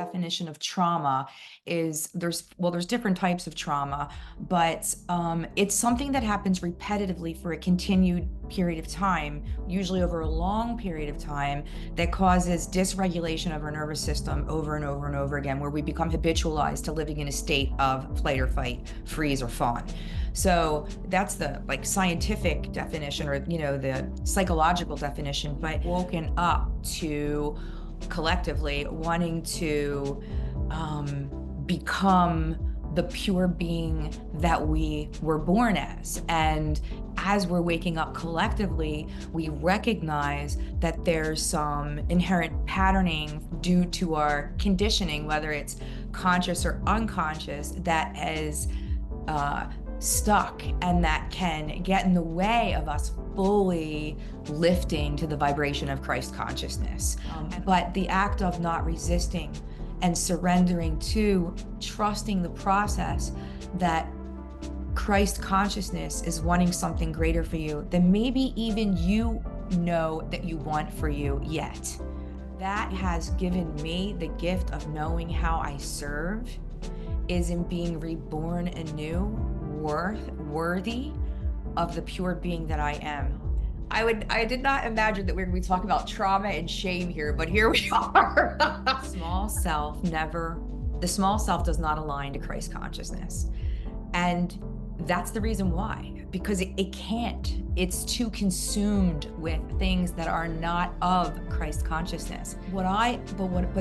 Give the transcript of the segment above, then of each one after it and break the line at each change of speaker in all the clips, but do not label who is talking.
definition of trauma is there's different types of trauma, but it's something that happens repetitively for a continued period of time, usually over a long period of time, that causes dysregulation of our nervous system over and over and over again, where we become habitualized to living in a state of flight or fight, freeze or fawn. So that's the scientific definition, or the psychological definition, but woken up to collectively wanting to become the pure being that we were born as. And as we're waking up collectively, we recognize that there's some inherent patterning due to our conditioning, whether it's conscious or unconscious, that is stuck and that can get in the way of us fully lifting to the vibration of Christ consciousness. But the act of not resisting and surrendering to trusting the process that Christ consciousness is wanting something greater for you than maybe even you know that you want for you yet. That has given me the gift of knowing how I serve is in being reborn anew, worthy of the pure being that I am. I did not imagine that we were going to be talking about trauma and shame here, but here we are. The small self does not align to Christ consciousness. And that's the reason why, because it can't. It's too consumed with things that are not of Christ consciousness. But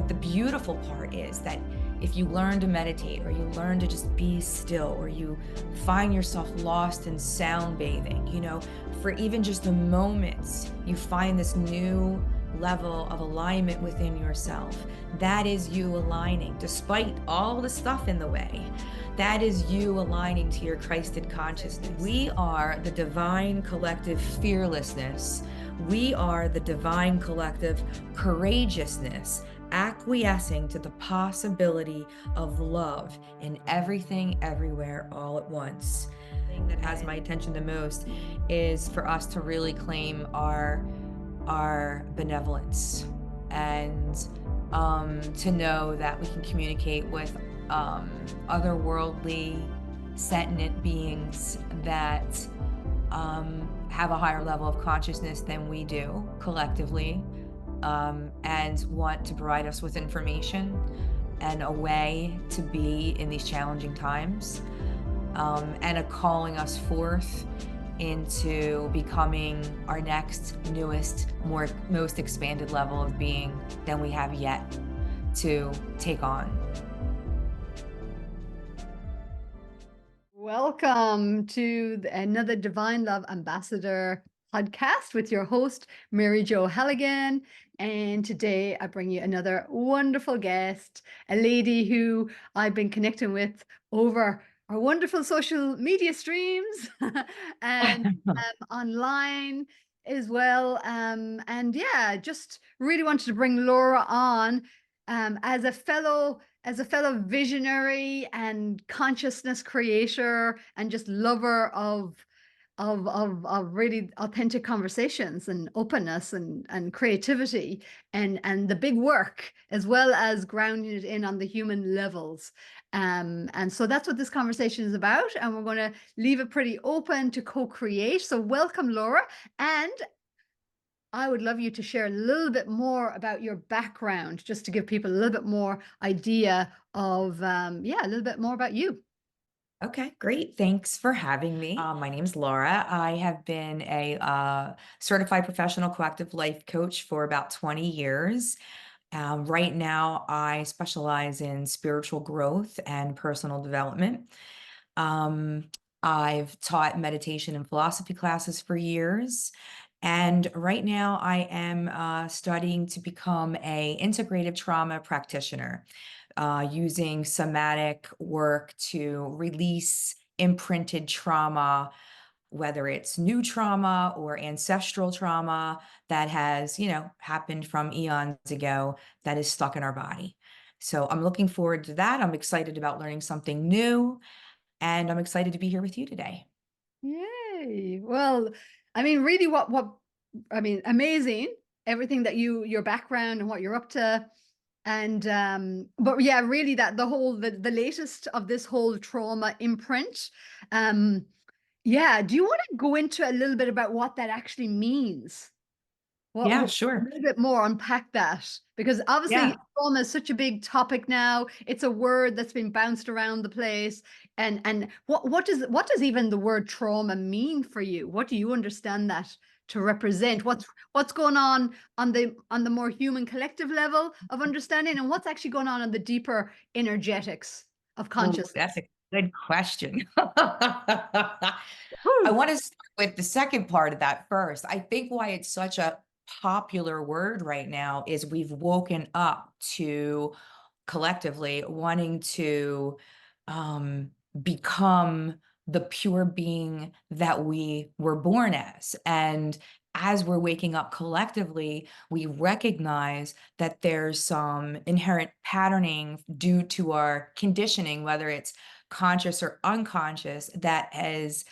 the beautiful part is that if you learn to meditate, or you learn to just be still, or you find yourself lost in sound bathing, for even just a moment, you find this new level of alignment within yourself. That is you aligning, despite all the stuff in the way. That is you aligning to your Christed consciousness. We are the divine collective fearlessness. We are the divine collective courageousness, acquiescing to the possibility of love in everything, everywhere, all at once. The thing that has my attention the most is for us to really claim our benevolence, and to know that we can communicate with otherworldly, sentient beings that have a higher level of consciousness than we do collectively, and want to provide us with information and a way to be in these challenging times, and a calling us forth into becoming our next, newest, most expanded level of being than we have yet to take on.
Welcome to another Divine Love Ambassador podcast with your host, Mary Jo Halligan. And today I bring you another wonderful guest, a lady who I've been connecting with over our wonderful social media streams and online as well. And yeah, just really wanted to bring Laura on as a fellow visionary and consciousness creator and just lover of really authentic conversations and openness and creativity and the big work, as well as grounding it in on the human levels. And so that's what this conversation is about. And we're going to leave it pretty open to co-create. So welcome, Laura. And I would love you to share a little bit more about your background, just to give people a little bit more idea of, a little bit more about you.
Okay, great. Thanks for having me. My name's Laura. I have been a certified professional coactive life coach for about 20 years. Right now, I specialize in spiritual growth and personal development. I've taught meditation and philosophy classes for years. And right now, I am studying to become a integrative trauma practitioner, using somatic work to release imprinted trauma, whether it's new trauma or ancestral trauma that has, happened from eons ago, that is stuck in our body. So I'm looking forward to that. I'm excited about learning something new, and I'm excited to be here with you today.
Yay. Well, I mean, really amazing, everything that your background and what you're up to. And but yeah, really that the latest of this whole trauma imprint. Yeah, do you want to go into a little bit about what that actually means?
Yeah,
What a
sure.
little bit more, unpack that, because obviously
Yeah.
trauma is such a big topic now. It's a word that's been bounced around the place. And what does even the word trauma mean for you? What do you understand that to represent? What's going on the more human collective level of understanding, and what's actually going on the deeper energetics of
Oh, that's
consciousness?
a good question. I want to start with the second part of that first. I think why it's such a popular word right now is we've woken up to collectively wanting to become the pure being that we were born as. And as we're waking up collectively, we recognize that there's some inherent patterning due to our conditioning, whether it's conscious or unconscious, that has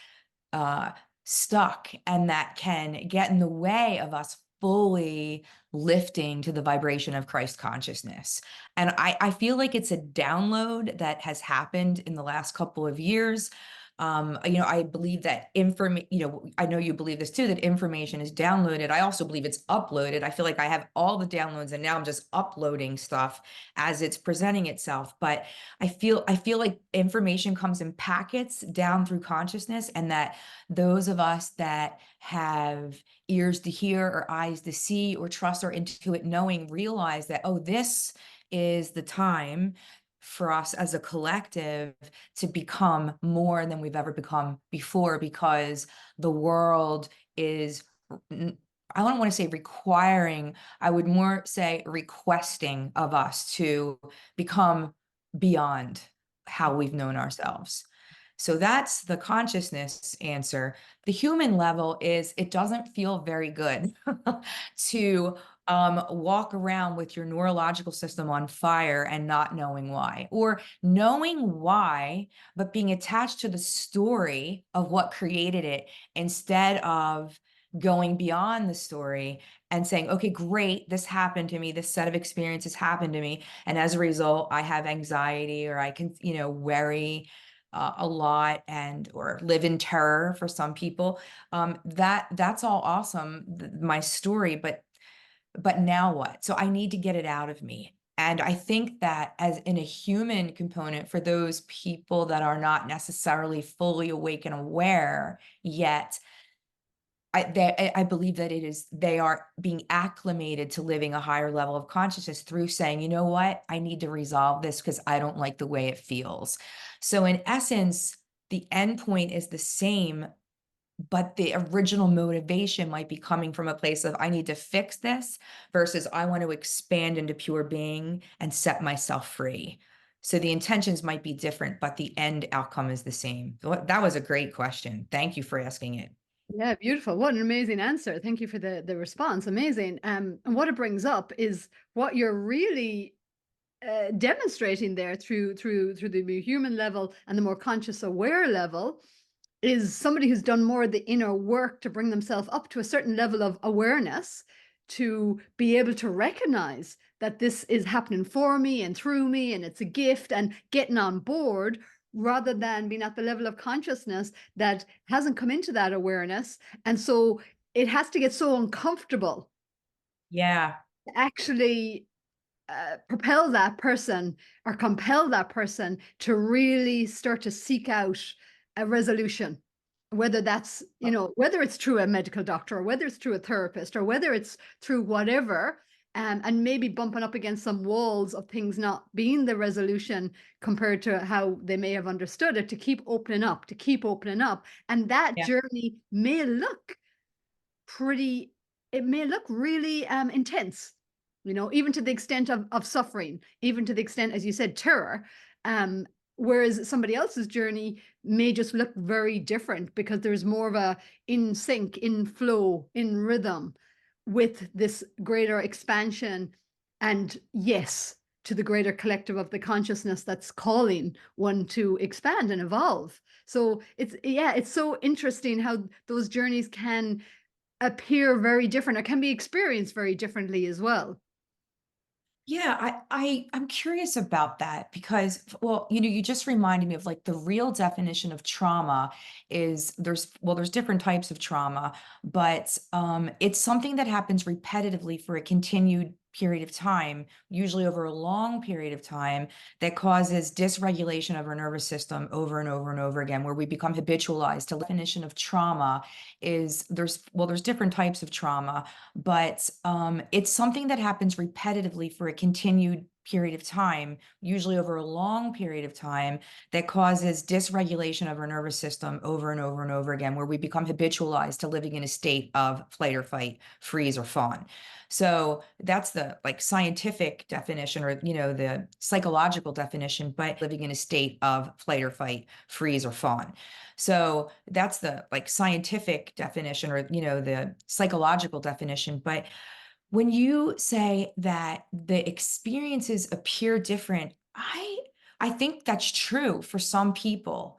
uh, stuck and that can get in the way of us fully lifting to the vibration of Christ consciousness. And I feel like it's a download that has happened in the last couple of years. I believe that I know you believe this too, that information is downloaded. I also believe it's uploaded. I feel like I have all the downloads and now I'm just uploading stuff as it's presenting itself. But I feel like information comes in packets down through consciousness, and that those of us that have ears to hear or eyes to see or trust our intuitive knowing realize that, oh, this is the time for us as a collective to become more than we've ever become before, because the world is, I don't want to say requiring, I would more say requesting of us to become beyond how we've known ourselves. So that's the consciousness answer. The human level is, it doesn't feel very good to walk around with your neurological system on fire and not knowing why, or knowing why, but being attached to the story of what created it instead of going beyond the story and saying, okay, great, this happened to me, this set of experiences happened to me, and as a result, I have anxiety, or I can, worry a lot, and or live in terror for some people. That's all awesome, my story, but now what? So I need to get it out of me. And I think that as in a human component, for those people that are not necessarily fully awake and aware yet, I believe that they are being acclimated to living a higher level of consciousness through saying, you know what, I need to resolve this because I don't like the way it feels. So in essence, the end point is the same, but the original motivation might be coming from a place of, I need to fix this, versus I want to expand into pure being and set myself free. So the intentions might be different, but the end outcome is the same. That was a great question. Thank you for asking it.
Yeah, beautiful. What an amazing answer. Thank you for the response. Amazing. And what it brings up is what you're really demonstrating there through the human level and the more conscious aware level is somebody who's done more of the inner work to bring themselves up to a certain level of awareness, to be able to recognize that this is happening for me and through me and it's a gift, and getting on board, rather than being at the level of consciousness that hasn't come into that awareness. And so it has to get so uncomfortable
Yeah.
to actually propel that person or compel that person to really start to seek out a resolution, whether that's, whether it's through a medical doctor, or whether it's through a therapist, or whether it's through whatever. And maybe bumping up against some walls of things not being the resolution compared to how they may have understood it, to keep opening up, to keep opening up. And that
Yeah.
journey may look pretty, it may look really intense, even to the extent of suffering, even to the extent, as you said, terror. Whereas somebody else's journey may just look very different, because there's more of a in sync, in flow, in rhythm with this greater expansion, and yes, to the greater collective of the consciousness that's calling one to expand and evolve. So it's so interesting how those journeys can appear very different, or can be experienced very differently as well.
Yeah, I'm curious about that because, well, you just reminded me of like the real definition of trauma is there's different types of trauma, but it's something that happens repetitively for a continued period of time, usually over a long period of time, that causes dysregulation of our nervous system over and over and over again, where we become habitualized to definition of trauma is there's different types of trauma, but it's something that happens repetitively for a continued period of time, usually over a long period of time, that causes dysregulation of our nervous system over and over and over again, where we become habitualized to living in a state of flight or fight, freeze or fawn. So that's the like scientific definition, or the psychological definition, but living in a state of flight or fight, freeze or fawn. So that's the like scientific definition, or the psychological definition. But when you say that the experiences appear different, I think that's true for some people,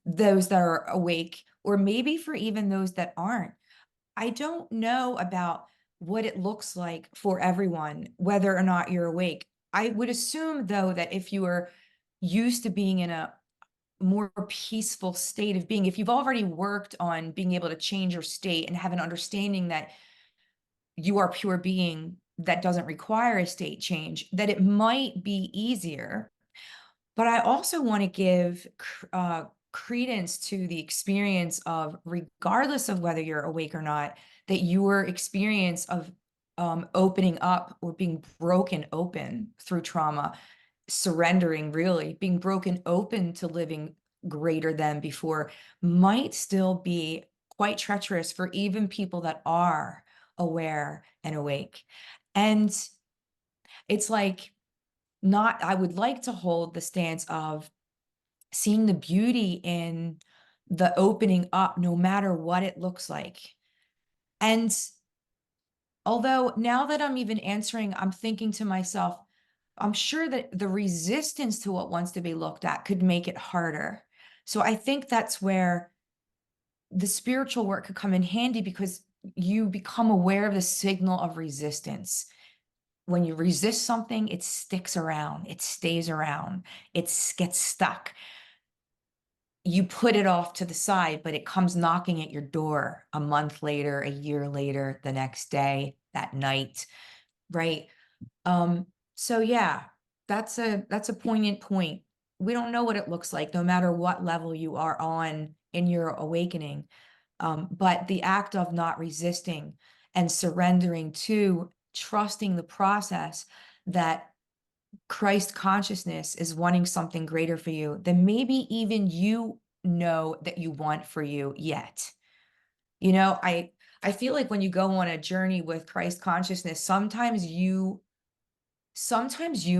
those that are awake, or maybe for even those that aren't. I don't know about what it looks like for everyone, whether or not you're awake. I would assume, though, that if you are used to being in a more peaceful state of being, if you've already worked on being able to change your state and have an understanding that you are pure being that doesn't require a state change, that it might be easier. But I also want to give credence to the experience of, regardless of whether you're awake or not, that your experience of opening up or being broken open through trauma, surrendering, really being broken open to living greater than before, might still be quite treacherous for even people that are aware and awake. And it's like, not, I would like to hold the stance of seeing the beauty in the opening up, no matter what it looks like. And although now that I'm even answering, I'm thinking to myself, I'm sure that the resistance to what wants to be looked at could make it harder. So I think that's where the spiritual work could come in handy, because you become aware of the signal of resistance. When you resist something, it sticks around, it stays around, it gets stuck. You put it off to the side, but it comes knocking at your door a month later, a year later, the next day, that night, right? So yeah, that's a poignant point. We don't know what it looks like, no matter what level you are on in your awakening. But the act of not resisting and surrendering to trusting the process, that Christ consciousness is wanting something greater for you than maybe even you know that you want for you yet. I feel like when you go on a journey with Christ consciousness, sometimes you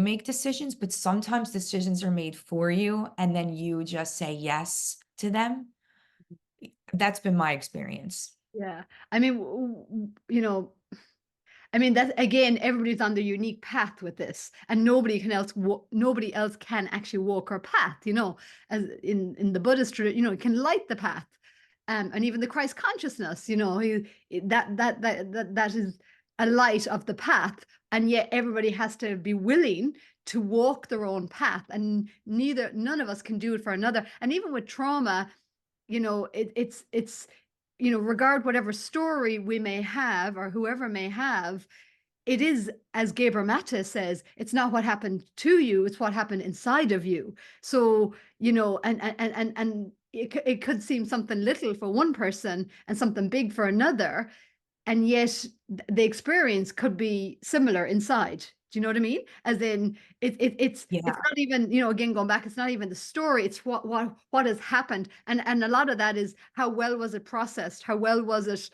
make decisions, but sometimes decisions are made for you, and then you just say yes to them. That's been my experience.
Yeah. I mean, I mean, that's again, everybody's on their unique path with this, and nobody else can actually walk our path. As in the Buddhist tradition, it can light the path, and even the Christ consciousness. That is a light of the path, and yet everybody has to be willing to walk their own path, and none of us can do it for another. And even with trauma, it's regard whatever story we may have or whoever may have, it is, as Gabriel Matta says, it's not what happened to you, it's what happened inside of you. So, and it could seem something little for one person and something big for another, and yet the experience could be similar inside. Do you know what I mean? As in, it's
Yeah.
not even, again, going back, it's not even the story, it's what has happened, and a lot of that is how well was it processed, how well was it,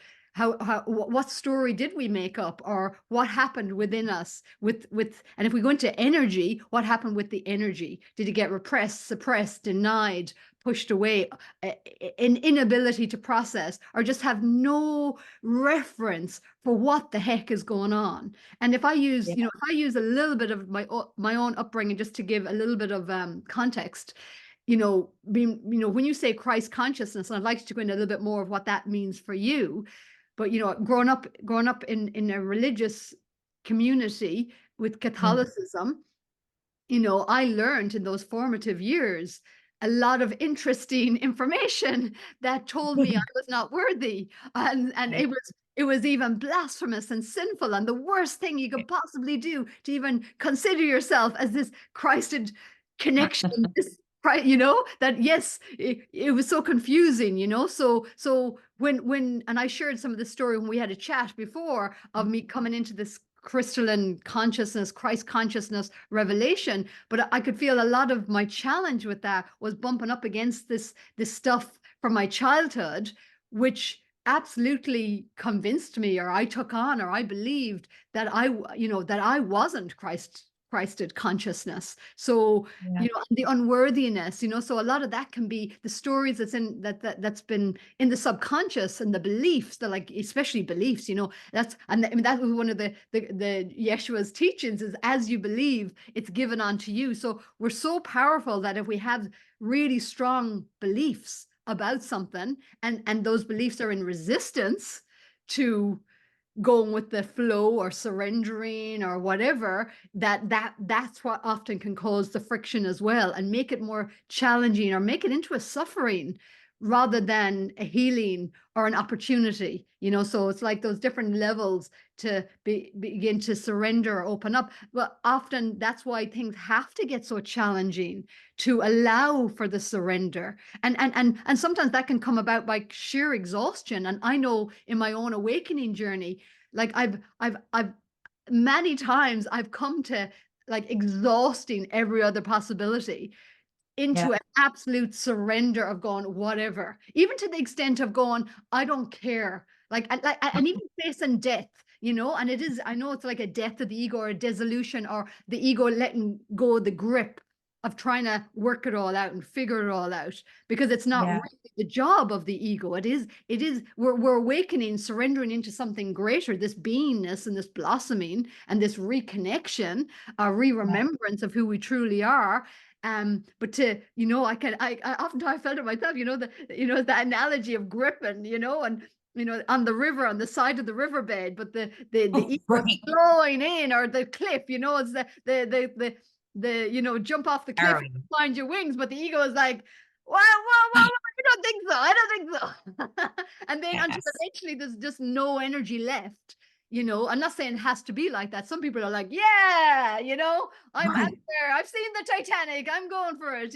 what story did we make up, or what happened within us and if we go into energy, what happened with the energy? Did it get repressed, suppressed, denied, pushed away, an inability to process, or just have no reference for what the heck is going on? And if I use,
Yeah.
if I use a little bit of my own upbringing, just to give a little bit of context, when you say Christ consciousness, and I'd like to go into a little bit more of what that means for you, but growing up in a religious community, with
Mm.
Catholicism, I learned in those formative years a lot of interesting information that told me I was not worthy, and
Right.
it was even blasphemous and sinful and the worst thing you could possibly do to even consider yourself as this Christed connection, this that yes, it was so confusing, so when and I shared some of the story when we had a chat before of me coming into this crystalline consciousness, Christ consciousness revelation. But I could feel a lot of my challenge with that was bumping up against this stuff from my childhood, which absolutely convinced me, or I took on, or I believed that that I wasn't Christed consciousness. So,
Yeah.
the unworthiness, so a lot of that can be the stories that's been in the subconscious, and the beliefs that, like, especially beliefs, and I mean, that was one of the Yeshua's teachings, is as you believe, it's given unto you. So we're so powerful that if we have really strong beliefs about something, and those beliefs are in resistance to going with the flow or surrendering or whatever, that's what often can cause the friction as well, and make it more challenging, or make it into a suffering rather than a healing or an opportunity. So it's like those different levels to begin to surrender or open up. But often that's why things have to get so challenging, to allow for the surrender. And sometimes that can come about by sheer exhaustion. And I know in my own awakening journey, like I've many times I've come to, like, exhausting every other possibility into
Yeah.
an absolute surrender of going whatever, even to the extent of going, I don't care, and even facing death, and it is, I know it's like a death of the ego, or a dissolution, or the ego letting go of the grip of trying to work it all out and figure it all out, because it's not
Yeah.
really the job of the ego. It is we're awakening, surrendering into something greater, this beingness and this blossoming and this reconnection, a
Yeah.
re-remembrance of who we truly are. But I oftentimes felt it myself, that analogy of gripping, and on the river, on the side of the riverbed, but the ego is
Right.
flowing in, or the cliff, it's the jump off the cliff,
Harrowing.
find your wings, but the ego is like, whoa, whoa, whoa, whoa, I don't think so. I don't think so. And then until
Yes.
eventually there's just no energy left. I'm not saying it has to be like that. Some people are like, yeah, I'm out
Right.
there. I've seen the Titanic. I'm going for it,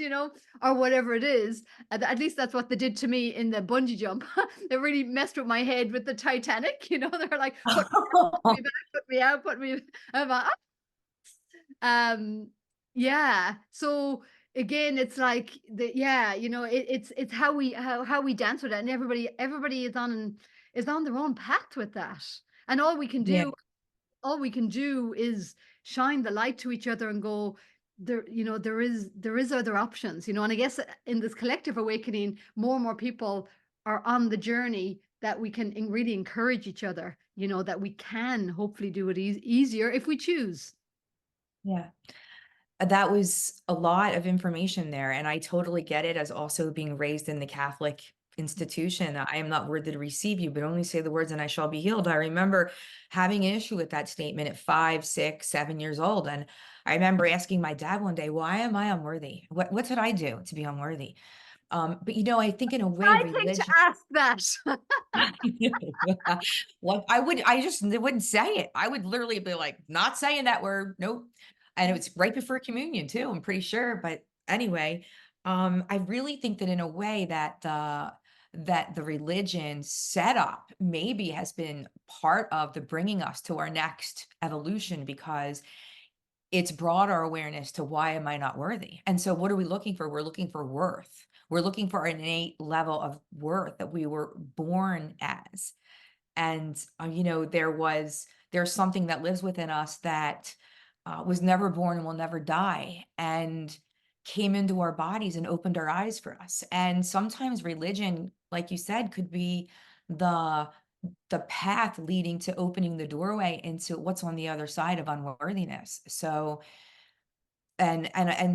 or whatever it is. At least that's what they did to me in the bungee jump. They really messed with my head with the Titanic. They're like, put me back, put me out, put me. I'm like, yeah. So again, it's like it's how we dance with it, and everybody is on their own path with that. And
Yeah.
all we can do is shine the light to each other and go, there is other options, and I guess in this collective awakening, more and more people are on the journey, that we can really encourage each other, that we can hopefully do it easier if we choose.
Yeah. That was a lot of information there, and I totally get it as also being raised in the Catholic institution. I am not worthy to receive you, but only say the words and I shall be healed. I remember having an issue with that statement at 5, 6, 7 years old. And I remember asking my dad one day, why am I unworthy? What did I do to be unworthy? But I think in a way,
I think to
religion.
ask that.
Like I just wouldn't say it. I would literally be like, not saying that word. Nope. And it was right before communion too, I'm pretty sure. But anyway, I really think that in a way that the religion setup maybe has been part of the bringing us to our next evolution, because it's brought our awareness to why am I not worthy? And so what are we looking for? We're looking for worth. We're looking for an innate level of worth that we were born as. And there's something that lives within us that was never born and will never die, and came into our bodies and opened our eyes for us. And sometimes religion, like you said, could be the the path leading to opening the doorway into what's on the other side of unworthiness. So, and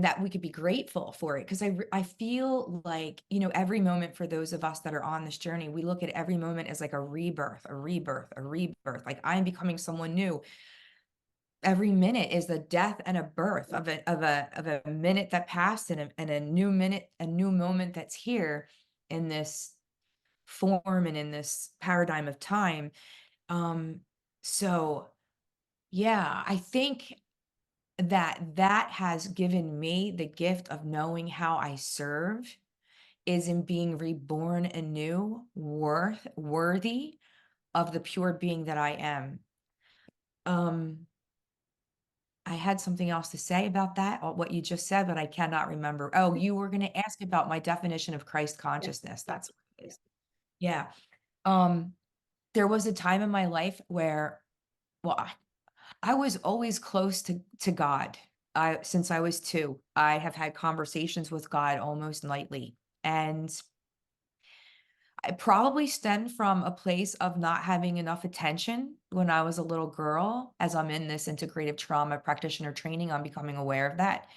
that we could be grateful for it, because I feel like, every moment for those of us that are on this journey, we look at every moment as like a rebirth, a rebirth, a rebirth. Like, I'm becoming someone new. every minute is a death and a birth of a minute that passed and a new minute, a new moment that's here in this form and in this paradigm of time. Um, so yeah, I think that has given me the gift of knowing how I serve is in being reborn anew, worthy of the pure being that I am. Um, I had something else to say about that, or what you just said, but I cannot remember. Oh, you were going to ask about my definition of Christ
Yeah.
consciousness. That's what it is. Yeah. Um, there was a time in my life where, well, I was always close to God. Since I was 2, I have had conversations with God almost nightly. And I probably stemmed from a place of not having enough attention when I was a little girl. As I'm in this integrative trauma practitioner training, I'm becoming aware of that.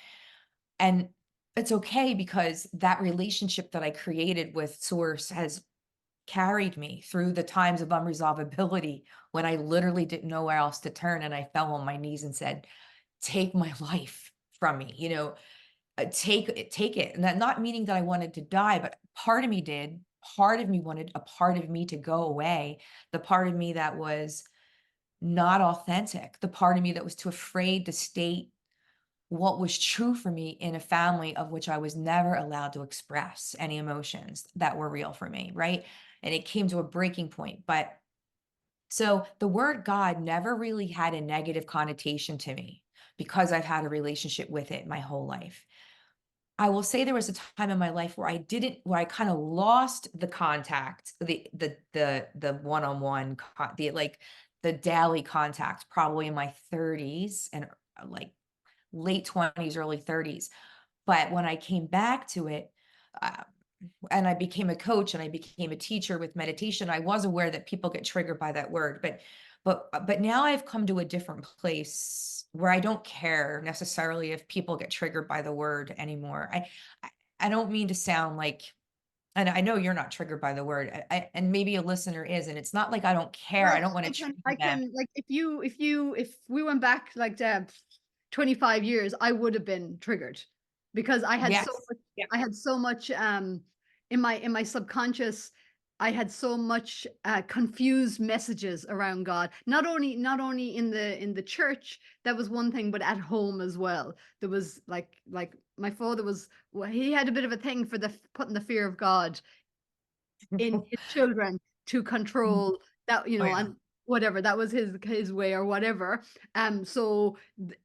And it's okay because that relationship that I created with Source has carried me through the times of unresolvability when I literally didn't know where else to turn. And I fell on my knees and said, take my life from me, take it. And that not meaning that I wanted to die, but part of me did. Part of me wanted a part of me to go away. The part of me that was not authentic, the part of me that was too afraid to state what was true for me in a family of which I was never allowed to express any emotions that were real for me, right? And it came to a breaking point. But so the word God never really had a negative connotation to me because I've had a relationship with it my whole life. I will say there was a time in my life where where I kind of lost the contact, the one-on-one, the daily contact, probably in my 30s and like late 20s, early 30s. But when I came back to it, uh, and I became a coach and I became a teacher with meditation, I was aware that people get triggered by that word. But now I've come to a different place where I don't care necessarily if people get triggered by the word anymore. I, I don't mean to sound like, and I know you're not triggered by the word, and maybe a listener is, and it's not like I don't care. I
Well,
don't want to
I
trigger them.
can like if we went back like to 25 years, I would have been triggered because
Yes. Yeah.
I had so much in my subconscious. I had so much confused messages around God. Not only in the church, that was one thing, but at home as well. There was like my father was, well, he had a bit of a thing for the putting the fear of God in his children to control that,
Oh yeah.
and whatever, that was his way or whatever. So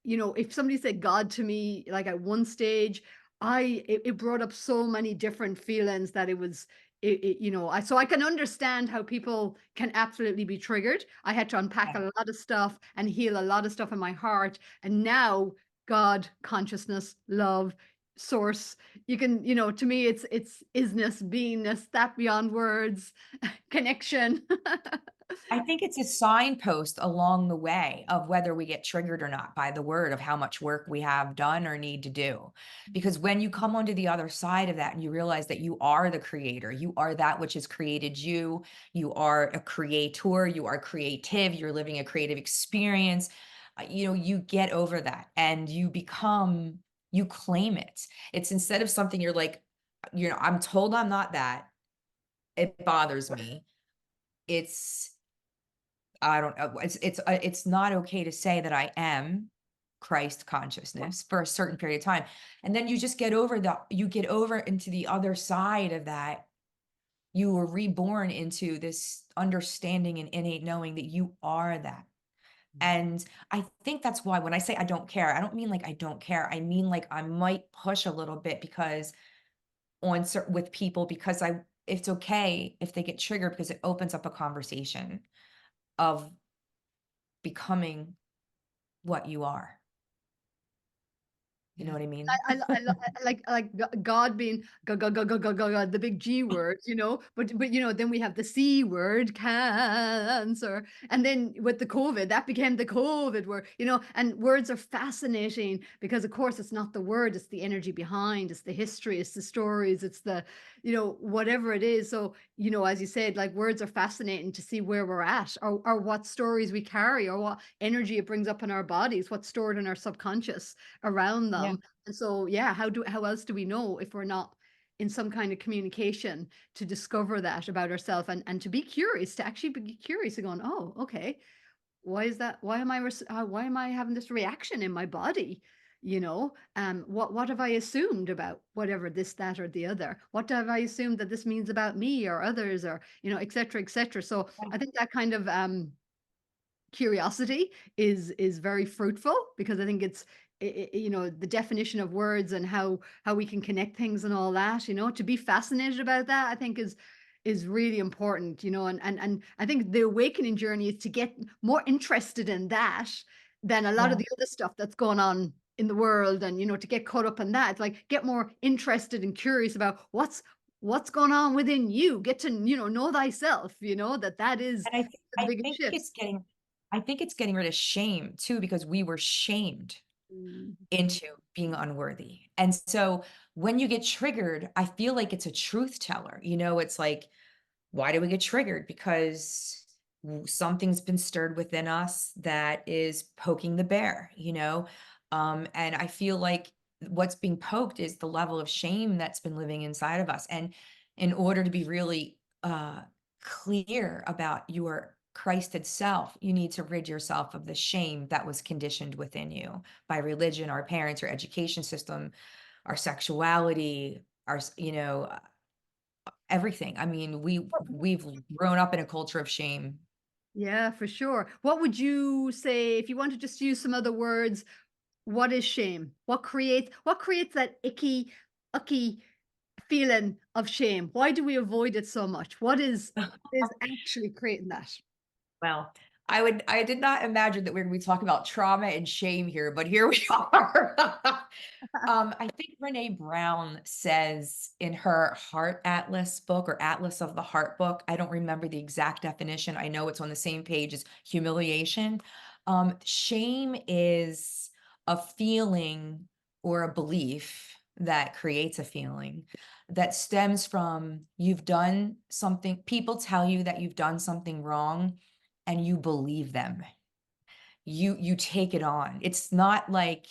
if somebody said God to me, like at one stage, it brought up so many different feelings that it was so I can understand how people can absolutely be triggered. I had to unpack a lot of stuff and heal a lot of stuff in my heart, and now God, consciousness, love, source, you can, to me it's isness, beingness, that beyond words, connection.
I think it's a signpost along the way of whether we get triggered or not by the word of how much work we have done or need to do. Because when you come onto the other side of that and you realize that you are the creator, you are that which has created you, you are a creator, you are creative, you're living a creative experience, you get over that and you claim it. It's instead of something you're like, I'm told I'm not that. It bothers me. It's I don't know. It's not okay to say that I am Christ consciousness for a certain period of time. And then you get over into the other side of that. You were reborn into this understanding and innate knowing that you are that. And I think that's why when I say I don't care, I don't mean like I don't care. I mean like I might push a little bit because with people because it's okay if they get triggered because it opens up a conversation of becoming what you are. You know
Yeah.
what I mean?
God being God, the big G word, but then we have the C word, cancer, and then with the COVID, that became the COVID word, and words are fascinating because of course it's not the word, it's the energy behind, it's the history, it's the stories, it's the, whatever it is. So, as you said, like words are fascinating to see where we're at, or what stories we carry, or what energy it brings up in our bodies, what's stored in our subconscious around
Yeah.
them. And so, yeah, how else do we know if we're not in some kind of communication to discover that about ourselves, and to be curious, to actually be curious and going, oh, okay, why is that? Why am I having this reaction in my body? What have I assumed about whatever this, that, or the other? What have I assumed that this means about me or others, or et cetera, et cetera. So I think that kind of curiosity is very fruitful, because I think it's the definition of words and how we can connect things and all that, to be fascinated about that, I think is really important, and I think the awakening journey is to get more interested in that than a lot of
Yeah.
the other stuff that's going on in the world, and to get caught up in that, like get more interested and curious about what's going on within you, get to know thyself, that is
And
the biggest shift.
I think it's getting rid of shame too, because we were shamed
Mm.
into being unworthy. And so when you get triggered, I feel like it's a truth teller. It's like, why do we get triggered? Because something's been stirred within us that is poking the bear. And I feel like what's being poked is the level of shame that's been living inside of us. And in order to be really clear about your Christed self, you need to rid yourself of the shame that was conditioned within you by religion, our parents, our education system, our sexuality, everything. I mean, we've grown up in a culture of shame.
Yeah, for sure. What would you say if you want to just use some other words? What is shame? What creates that icky feeling of shame? Why do we avoid it so much? What is actually creating that?
Well, I did not imagine that we are gonna be talking about trauma and shame here, but here we are. I think Brene Brown says in her Heart Atlas book, or Atlas of the Heart book, I don't remember the exact definition. I know it's on the same page as humiliation. Shame is a feeling or a belief that creates a feeling that stems from you've done something. People tell you that you've done something wrong and you believe them. You take it on. It's not like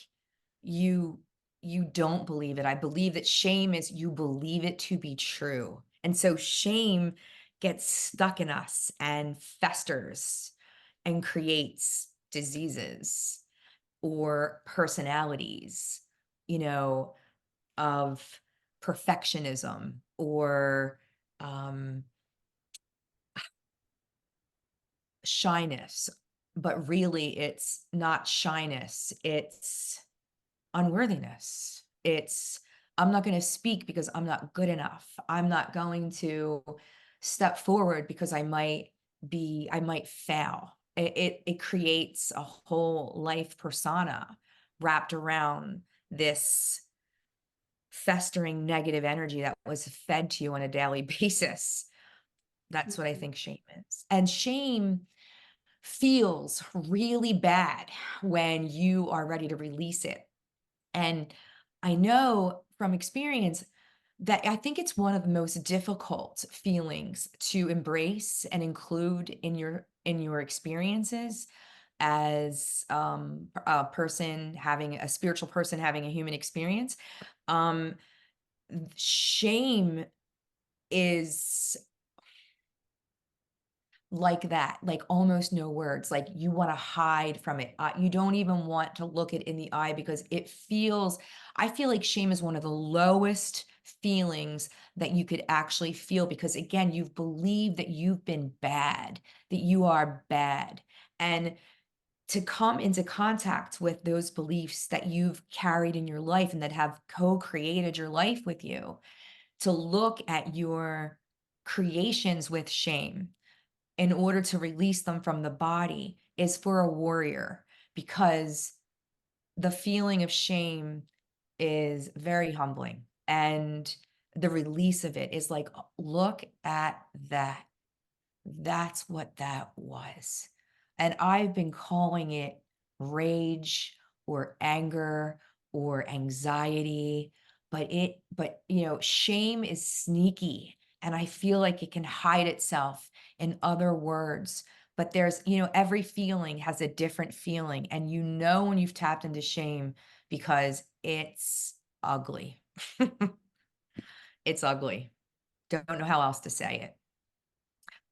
you you don't believe it. I believe that shame is you believe it to be true. And so shame gets stuck in us and festers and creates diseases or personalities, you know, of perfectionism or um shyness, but really it's not shyness, it's unworthiness. It's, I'm not going to speak because I'm not good enough. I'm not going to step forward because I might fail. It creates a whole life persona wrapped around this festering negative energy that was fed to you on a daily basis. That's what I think shame is. And shame feels really bad when you are ready to release it. And I know from experience that I think it's one of the most difficult feelings to embrace and include in your experiences as a person having a spiritual person having a human experience. Um, Shame is like that, like almost no words, like you want to hide from it. You don't even want to look it in the eye because I feel like shame is one of the lowest feelings that you could actually feel because again, you've believed that you've been bad, that you are bad. And to come into contact with those beliefs that you've carried in your life and that have co-created your life with you, to look at your creations with shame in order to release them from the body is for a warrior because the feeling of shame is very humbling. And the release of it is like, look at that. That's what that was. And I've been calling it rage or anger or anxiety, but shame is sneaky, and I feel like it can hide itself in other words. But every feeling has a different feeling, and when you've tapped into shame because it's ugly. It's ugly. Don't know how else to say it.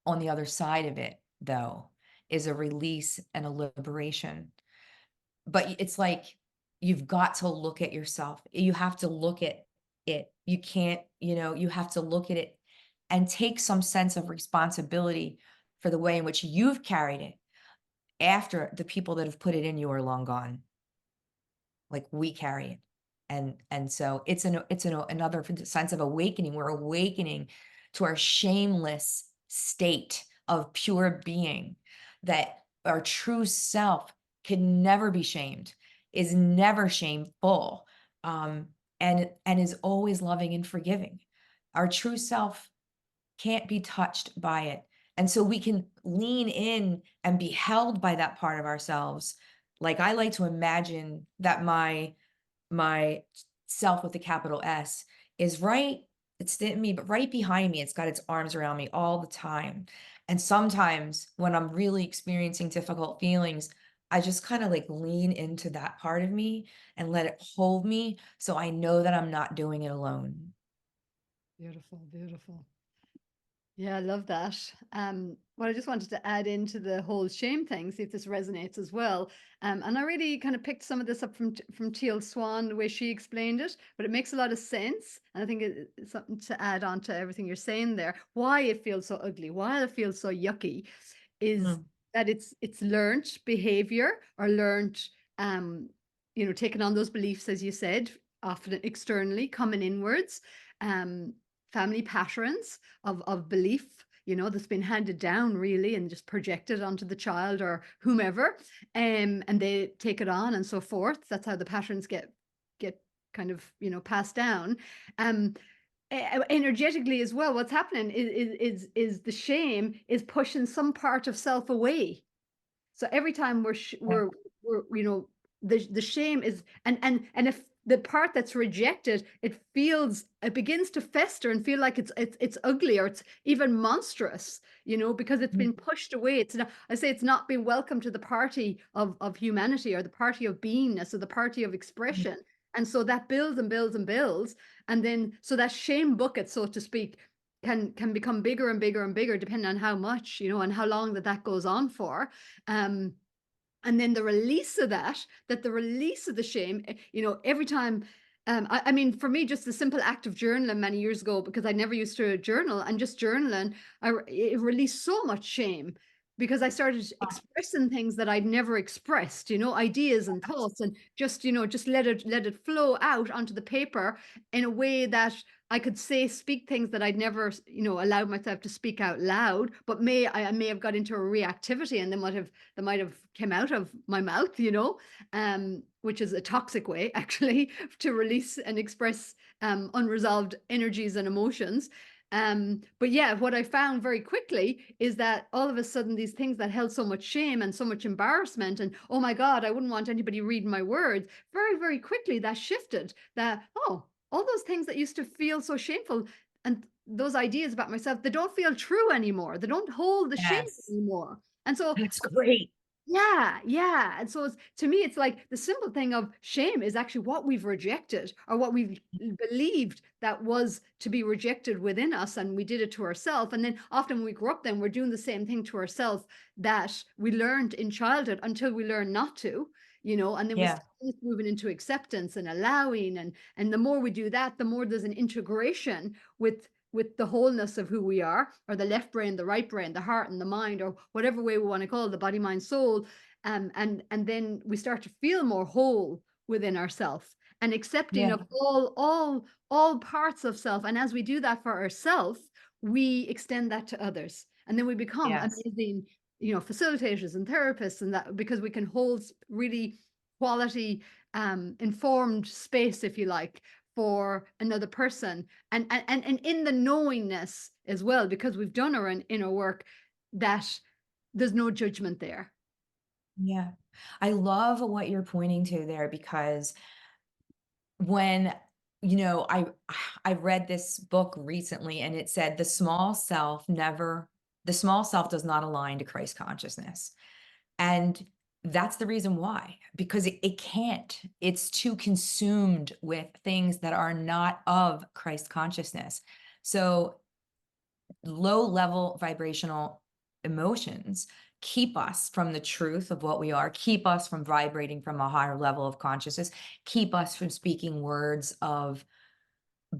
On the other side of it, though, is a release and a liberation. But it's like you've got to look at yourself. You have to look at it. You can't, you have to look at it and take some sense of responsibility for the way in which you've carried it after the people that have put it in you are long gone. Like, we carry it. And so another sense of awakening. We're awakening to our shameless state of pure being, that our true self can never be shamed, is never shameful, and is always loving and forgiving. Our true self can't be touched by it. And so we can lean in and be held by that part of ourselves. Like, I like to imagine that my self with the capital S is it's in me, but right behind me, it's got its arms around me all the time. And sometimes when I'm really experiencing difficult feelings, I just kind of like lean into that part of me and let it hold me, so I know that I'm not doing it alone.
Beautiful, beautiful. Yeah, I love that. What I just wanted to add into the whole shame thing, see if this resonates as well. And I really kind of picked some of this up from Teal Swan, the way she explained it, but it makes a lot of sense. And I think it's something to add on to everything you're saying there. Why it feels so ugly, why it feels so yucky, is
Mm.
that it's learned behavior, or learned, taking on those beliefs, as you said, often externally, coming inwards. Family patterns of belief, that's been handed down really and just projected onto the child or whomever, and they take it on and so forth. That's how the patterns get kind of passed down. Energetically as well, what's happening is the shame is pushing some part of self away. So every time
Yeah.
we're the shame is, and if the part that's rejected, it begins to fester and feel like it's ugly, or it's even monstrous, because it's
Mm.
been pushed away. It's not, I say, it's not been welcome to the party of humanity, or the party of beingness, or the party of
Mm.
expression. And so that builds and builds and builds, and then so that shame bucket, so to speak, can become bigger and bigger and bigger, depending on how much, and how long that goes on for. um and then the release of the release of the shame, every time. I mean, for me, just the simple act of journaling many years ago, because I never used to journal, and just journaling, it released so much shame, because I started expressing things that I'd never expressed, ideas and thoughts, and just let it flow out onto the paper in a way that I could speak things that I'd never, allowed myself to speak out loud, but I may have got into a reactivity, and they might have came out of my mouth, which is a toxic way actually to release and express unresolved energies and emotions. But yeah, what I found very quickly is that all of a sudden, these things that held so much shame and so much embarrassment, and oh my God, I wouldn't want anybody reading my words, very, very quickly that shifted. That, oh, all those things that used to feel so shameful, and those ideas about myself, they don't feel true anymore. They don't hold the shame
Yes.
anymore. And so,
That's great.
yeah, yeah. And so to me, it's like the simple thing of shame is actually what we've rejected, or what we've believed that was to be rejected within us, and we did it to ourselves. And then often when we grow up, then we're doing the same thing to ourselves that we learned in childhood, until we learn not to, and then we
Yeah.
start moving into acceptance and allowing, and the more we do that, the more there's an integration with the wholeness of who we are, or the left brain, the right brain, the heart and the mind, or whatever way we want to call it, the body, mind, soul. And then we start to feel more whole within ourselves, and accepting
Yeah.
of all parts of self. And as we do that for ourselves, we extend that to others, and then we become
Yes.
amazing, facilitators and therapists, and that, because we can hold really quality informed space, if you like, for another person, and in the knowingness as well, because we've done our inner work, that there's no judgment there.
Yeah. I love what you're pointing to there because when I read this book recently and it said the small self does not align to Christ consciousness. And that's the reason why, because it can't. It's too consumed with things that are not of Christ consciousness. So low level vibrational emotions keep us from the truth of what we are, keep us from vibrating from a higher level of consciousness, keep us from speaking words of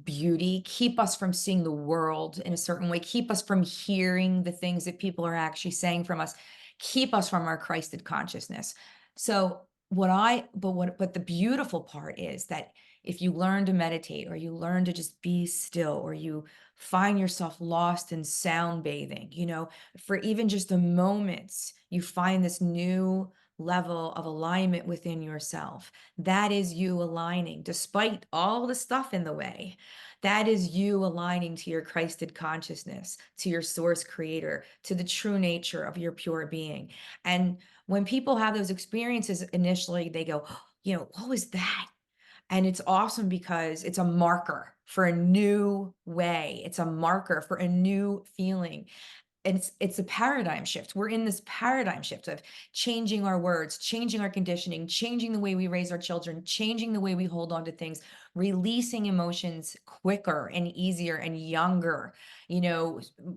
beauty, keep us from seeing the world in a certain way, keep us from hearing the things that people are actually saying from us, keep us from our Christed consciousness. So but the beautiful part is that if you learn to meditate or you learn to just be still or you find yourself lost in sound bathing, for even just a moment, you find this new level of alignment within yourself. That is you aligning despite all the stuff in the way. That is you aligning to your Christed consciousness, to your source creator, to the true nature of your pure being. And when people have those experiences initially, they go, what was that? And it's awesome because it's a marker for a new way. It's a marker for a new feeling. And it's a paradigm shift. We're in this paradigm shift of changing our words, changing our conditioning, changing the way we raise our children, changing the way we hold on to things, releasing emotions quicker and easier and younger,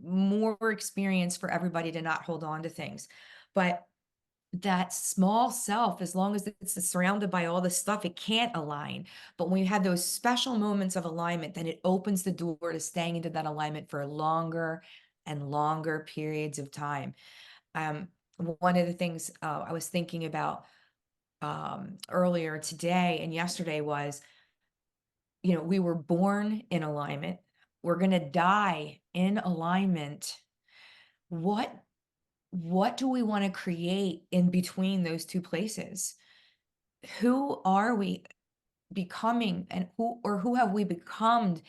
more experience for everybody to not hold on to things. But that small self, as long as it's surrounded by all this stuff, it can't align. But when you have those special moments of alignment, then it opens the door to staying into that alignment for longer and longer periods of time. One of the things I was thinking about earlier today and yesterday was, we were born in alignment. We're going to die in alignment. What do we want to create in between those two places? Who are we becoming, and who have we become?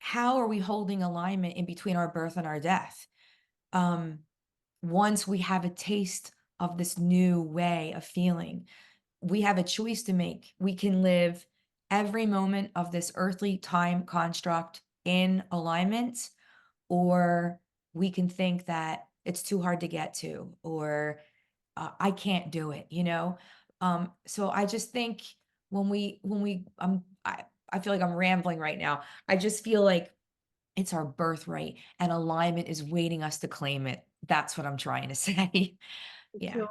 How are we holding alignment in between our birth and our death? Once we have a taste of this new way of feeling, we have a choice to make. We can live every moment of this earthly time construct in alignment, or we can think that it's too hard to get to, or I can't do it, So I just think I feel like I'm rambling right now. I just feel like it's our birthright and alignment is waiting us to claim it. That's what I'm trying to say. Yeah.
Sure.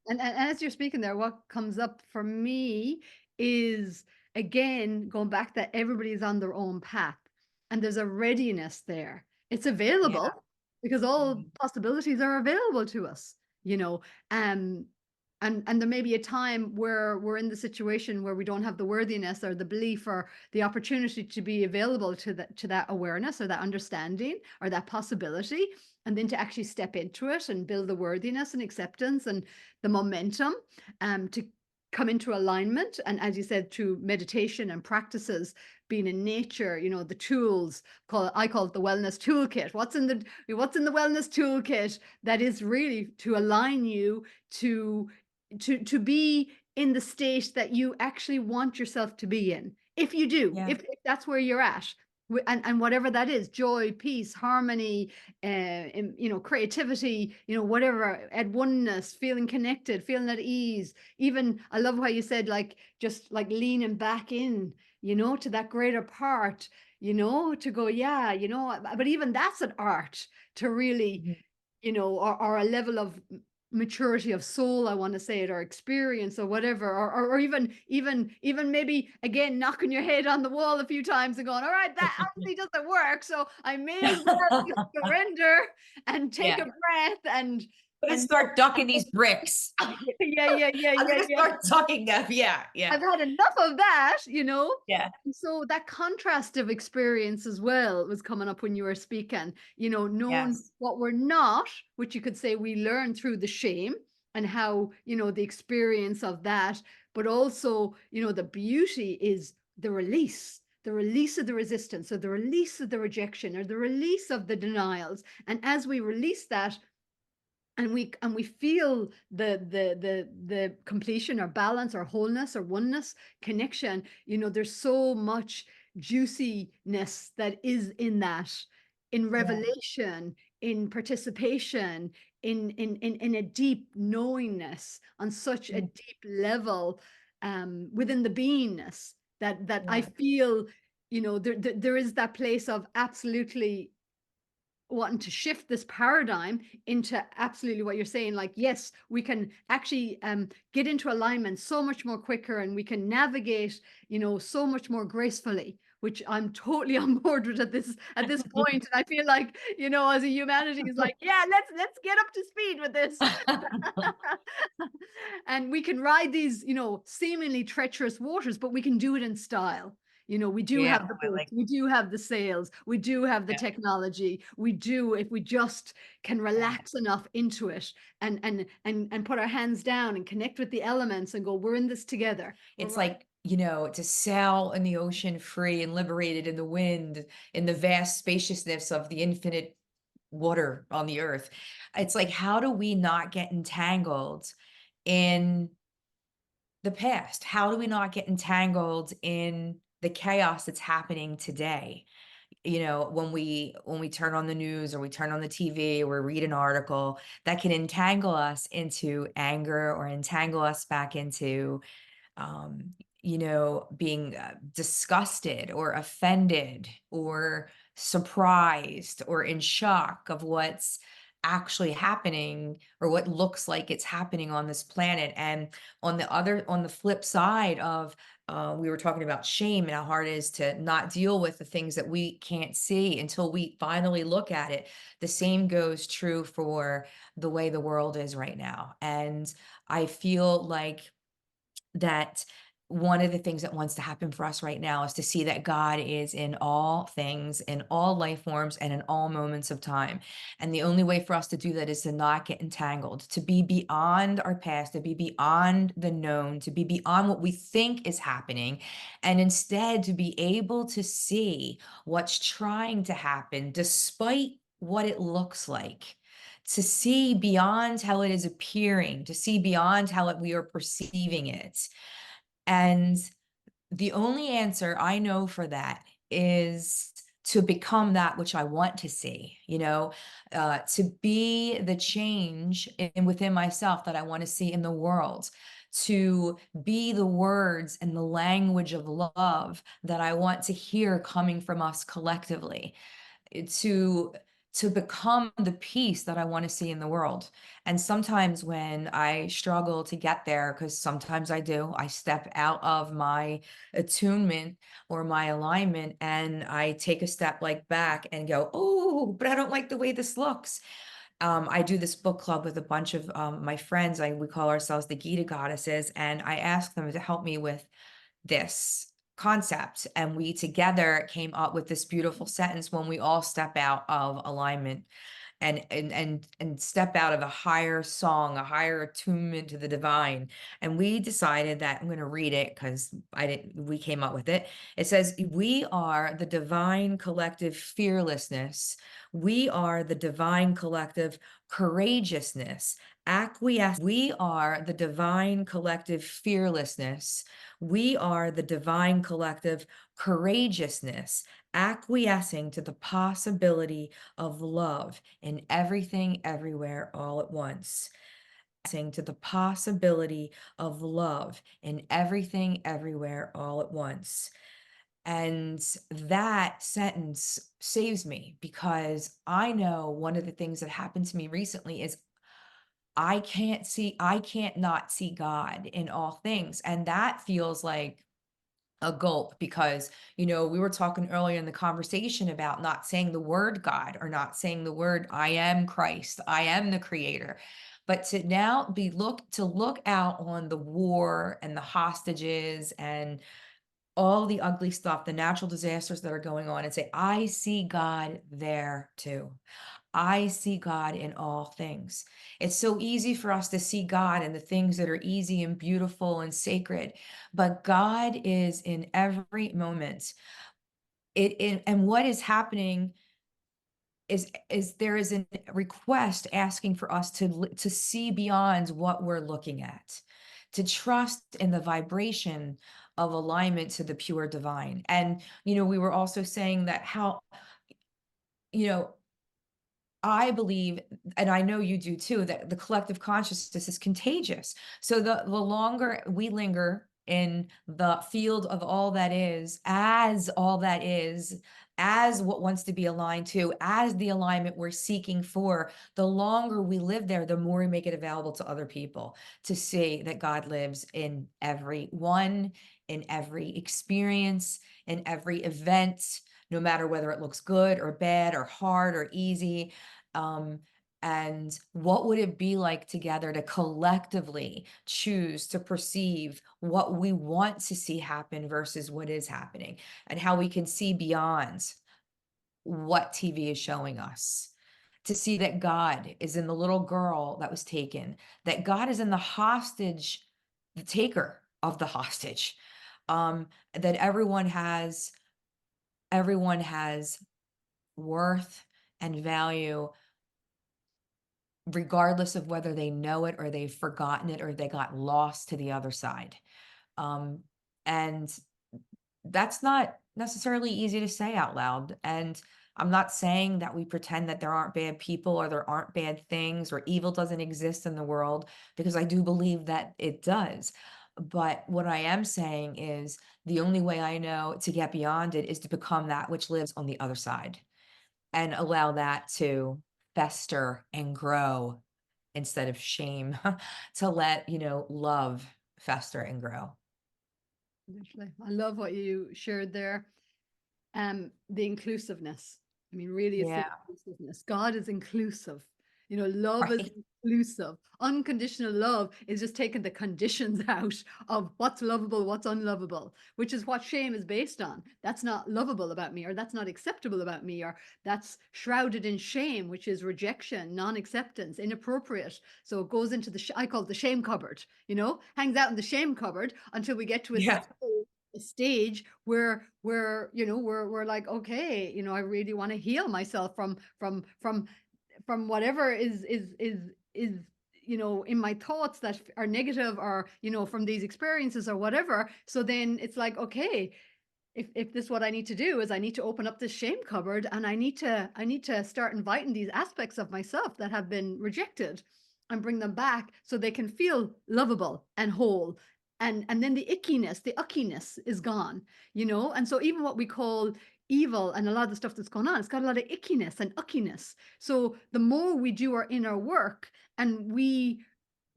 And as you're speaking there, what comes up for me is, again, going back, that everybody's on their own path and there's a readiness there. It's
Yeah.
available because all
Mhm.
possibilities are available to us, you know. Um, and there may be a time where we're in the situation where we don't have the worthiness or the belief or the opportunity to be available to that awareness or that understanding or that possibility, and then to actually step into it and build the worthiness and acceptance and the momentum, to come into alignment. And as you said, through meditation and practices, being in nature, the tools, I call it the wellness toolkit. What's in the wellness toolkit that is really to align you to be in the state that you actually want yourself to be in. If you do,
Yeah.
if that's where you're at, and whatever that is, joy, peace, harmony, creativity, whatever, at oneness, feeling connected, feeling at ease. Even, I love how you said, like, just like leaning back in, to that greater part, to go, yeah, but even that's an art to really,
Mhm.
or a level of maturity of soul, I want to say it, or experience, or whatever, or even maybe, again, knocking your head on the wall a few times and going, all right, that obviously doesn't work, so I may as well just surrender and take
Yeah.
a breath
I'm gonna
and
start ducking these bricks.
yeah, yeah, yeah,
I'm
yeah,
gonna
yeah.
start ducking them. Yeah. Yeah.
I've had enough of that,
Yeah.
And so that contrast of experience as well was coming up when you were speaking, knowing
Yes.
what we're not, which you could say we learn through the shame, and how, the experience of that but also, you know, the beauty is the release of the resistance, or the release of the rejection, or the release of the denials. And as we release that, and we feel the completion or balance or wholeness or oneness, connection, you know, there's so much juiciness that is in that, in
Yeah.
revelation, in participation, in a deep knowingness on such a
Mm.
deep level, within the beingness, that I
Yeah.
feel, you know, there is that place of absolutely wanting to shift this paradigm into absolutely what you're saying. Like, yes, we can actually get into alignment so much more quicker, and we can navigate, you know, so much more gracefully, which I'm totally on board with at this point. And I feel like, you know, as a humanity is like, yeah, let's get up to speed with this. And we can ride these, you know, seemingly treacherous waters, but we can do it in style. You know, we do
Yeah,
have the
I
boats,
like
we do have the sails, we do have the
that.
technology, we do, if we just can
Yeah.
relax enough into it, and put our hands down and connect with the elements and go, we're in this together. We're
It's
right.
like, to sail in the ocean free and liberated in the wind, in the vast spaciousness of the infinite water on the earth. It's like, how do we not get entangled in the past? How do we not get entangled in the chaos that's happening today? When we turn on the news or we turn on the TV or read an article that can entangle us into anger or entangle us back into um, being disgusted or offended or surprised or in shock of what's actually happening or what looks like it's happening on this planet. And on the flip side of, we were talking about shame and how hard it is to not deal with the things that we can't see until we finally look at it. The same goes true for the way the world is right now. And I feel like that one of the things that wants to happen for us right now is to see that God is in all things, in all life forms, and in all moments of time. And the only way for us to do that is to not get entangled, to be beyond our past, to be beyond the known, to be beyond what we think is happening, and instead to be able to see what's trying to happen despite what it looks like, to see beyond how it is appearing, to see beyond how we are perceiving it. And the only answer I know for that is to become that which I want to see, to be the change within myself that I want to see in the world, to be the words and the language of love that I want to hear coming from us collectively, to become the peace that I want to see in the world. And sometimes when I struggle to get there, because sometimes I do, I step out of my attunement or my alignment and I take a step like back and go, oh, but I don't like the way this looks. I do this book club with a bunch of my friends. We call ourselves the Gita Goddesses, and I ask them to help me with this concept, and we together came up with this beautiful sentence: when we all step out of alignment and step out of a higher song, a higher attunement to the divine. And we decided that, I'm going to read it because we came up with it. It says, we are the divine collective fearlessness, we are the divine collective courageousness, we are the divine collective fearlessness, we are the divine collective courageousness, acquiescing to the possibility of love in everything, everywhere, all at once. To the possibility of love in everything, everywhere, all at once. And that sentence saves me, because I know one of the things that happened to me recently is I can't not see God in all things. And that feels like a gulp, because we were talking earlier in the conversation about not saying the word God, or not saying the word I am Christ, I am the creator, but to now look out on the war and the hostages and all the ugly stuff, the natural disasters that are going on, and say, I see God there too. I see God in all things. It's so easy for us to see God in the things that are easy and beautiful and sacred, but God is in every moment. And what is happening is there is a request asking for us to see beyond what we're looking at, to trust in the vibration of alignment to the pure divine. And we were also saying that how you know I believe, and I know you do too, that the collective consciousness is contagious. So the longer we linger in the field of all that is, as what wants to be aligned to, as the alignment we're seeking for, the longer we live there, the more we make it available to other people to see that God lives in everyone, in every experience, in every event, no matter whether it looks good or bad or hard or easy. um, and what would it be like together to collectively choose to perceive what we want to see happen versus what is happening, and how we can see beyond what TV is showing us, to see that God is in the little girl that was taken, that God is in the taker of the hostage, that everyone has worth and value regardless of whether they know it or they've forgotten it or they got lost to the other side. Um, and that's not necessarily easy to say out loud. And I'm not saying that we pretend that there aren't bad people or there aren't bad things or evil doesn't exist in the world, because I do believe that it does. But what I am saying is the only way I know to get beyond it is to become that which lives on the other side and allow that to fester and grow instead of shame, to let, love fester and grow.
Literally. I love what you shared there. The inclusiveness. I mean, really, it's the
Yeah.
inclusiveness. God is inclusive. Love is
Right.
inclusive. Unconditional love is just taking the conditions out of what's lovable, what's unlovable, which is what shame is based on. That's not lovable about me, or that's not acceptable about me, or that's shrouded in shame, which is rejection, non-acceptance, inappropriate. So it goes into I call it the shame cupboard, hangs out in the shame cupboard until we get to
Yeah.
a stage where we're like, okay, I really want to heal myself from whatever is in my thoughts that are negative, or from these experiences or whatever. So then it's like, okay, if this, what I need to do is I need to open up this shame cupboard, and I need to start inviting these aspects of myself that have been rejected and bring them back so they can feel lovable and whole. And then the uckiness is gone, and so even what we call evil and a lot of the stuff that's going on, it's got a lot of ickiness and uckiness. So the more we do our inner work, and we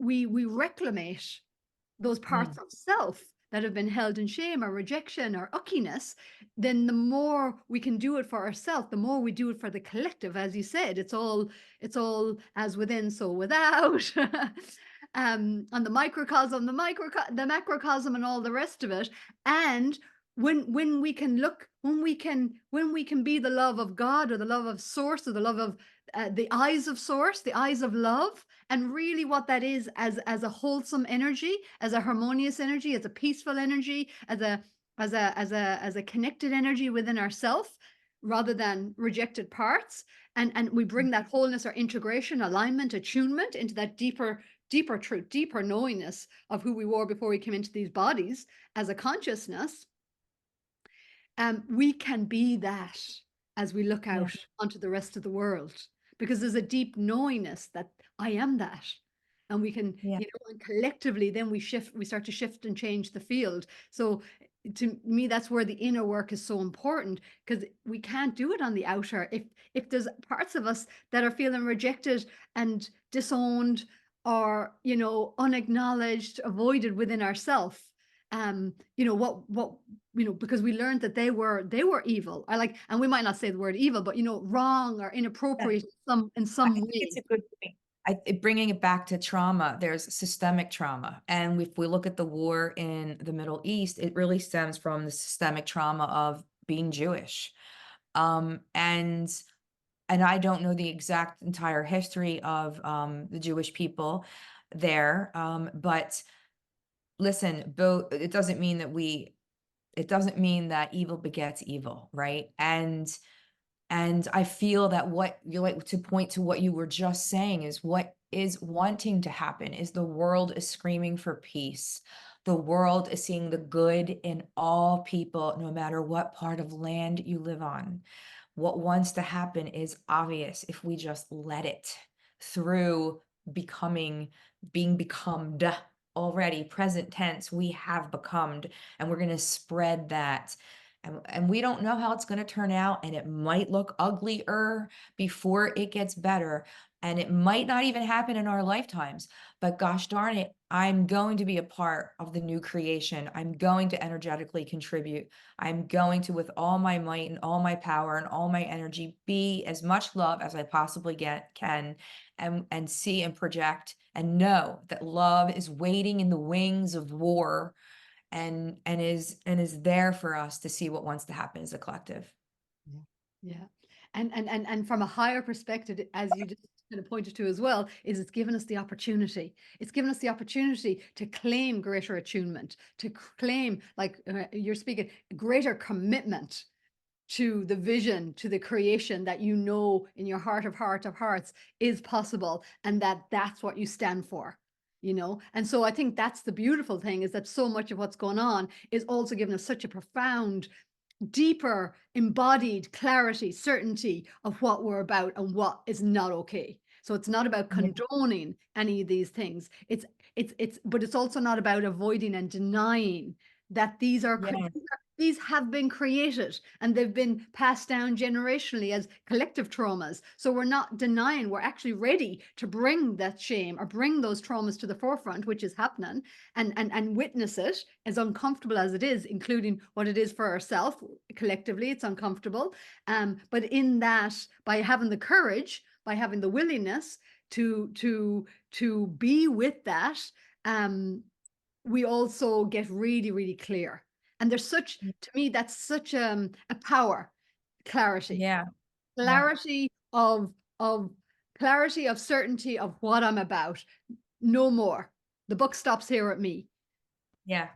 reclamate those parts
Mm.
of self that have been held in shame or rejection or uckiness, then the more we can do it for ourselves, the more we do it for the collective. As you said, it's all as within, so without. On the microcosm, the macrocosm, and all the rest of it. And when we can look, when we can be the love of God, or the love of source, or the love of the eyes of source, the eyes of love, and really what that is, as a wholesome energy, as a harmonious energy, as a peaceful energy, as a connected energy within ourself, rather than rejected parts. And we bring that wholeness or integration, alignment, attunement into that deeper truth, deeper knowingness of who we were before we came into these bodies as a consciousness. We can be that as we look
Yeah.
out onto the rest of the world, because there's a deep knowingness that I am that. And we can,
Yeah.
and collectively, then we start to shift and change the field. So to me, that's where the inner work is so important, because we can't do it on the outer. If there's parts of us that are feeling rejected and disowned, or unacknowledged, avoided within ourself, what because we learned that they were evil. And we might not say the word evil, but wrong or
Yeah.
inappropriate in
I
some
think
way.
it's a good point. Bringing it back to trauma, there's systemic trauma. And if we look at the war in the Middle East, it really stems from the systemic trauma of being Jewish. And and I don't know the exact entire history of the Jewish people there, but listen, both it doesn't mean that it doesn't mean that evil begets evil, right? And I feel that what you like to point to what you were just saying is what is wanting to happen is the world is screaming for peace. The world is seeing the good in all people, no matter what part of land you live on. What wants to happen is obvious if we just let it through becoming, being becomed already, present tense, we have becomed, and we're going to spread that. And we don't know how it's going to turn out, and it might look uglier before it gets better. And it might not even happen in our lifetimes, but gosh darn it, I'm going to be a part of the new creation. I'm going to energetically contribute. I'm going to, with all my might and all my power and all my energy, be as much love as I possibly can, and see and project and know that love is waiting in the wings of war and is there for us to see what wants to happen as a collective.
Yeah. Yeah. And from a higher perspective, as you just kind of pointed to as well, is it's given us the opportunity. It's given us the opportunity to claim greater attunement, to claim, like you're speaking, greater commitment to the vision, to the creation that you know in your heart of hearts is possible, and that's what you stand for, you know. And so I think that's the beautiful thing, is that so much of what's going on is also giving us such a profound, deeper, embodied clarity, certainty of what we're about and what is not okay. So it's not about
Yeah.
condoning any of these things. But it's also not about avoiding and denying that
Yeah.
these have been created and they've been passed down generationally as collective traumas. So we're not denying, we're actually ready to bring that shame or bring those traumas to the forefront, which is happening, and witness it, as uncomfortable as it is, including what it is for ourselves. Collectively, it's uncomfortable. But in that, by having the courage, by having the willingness to be with that, we also get really, really clear. And there's such, to me, that's such a power, clarity,
Yeah. Yeah.
clarity of clarity of certainty of what I'm about. No more. The buck stops here at me.
Yeah.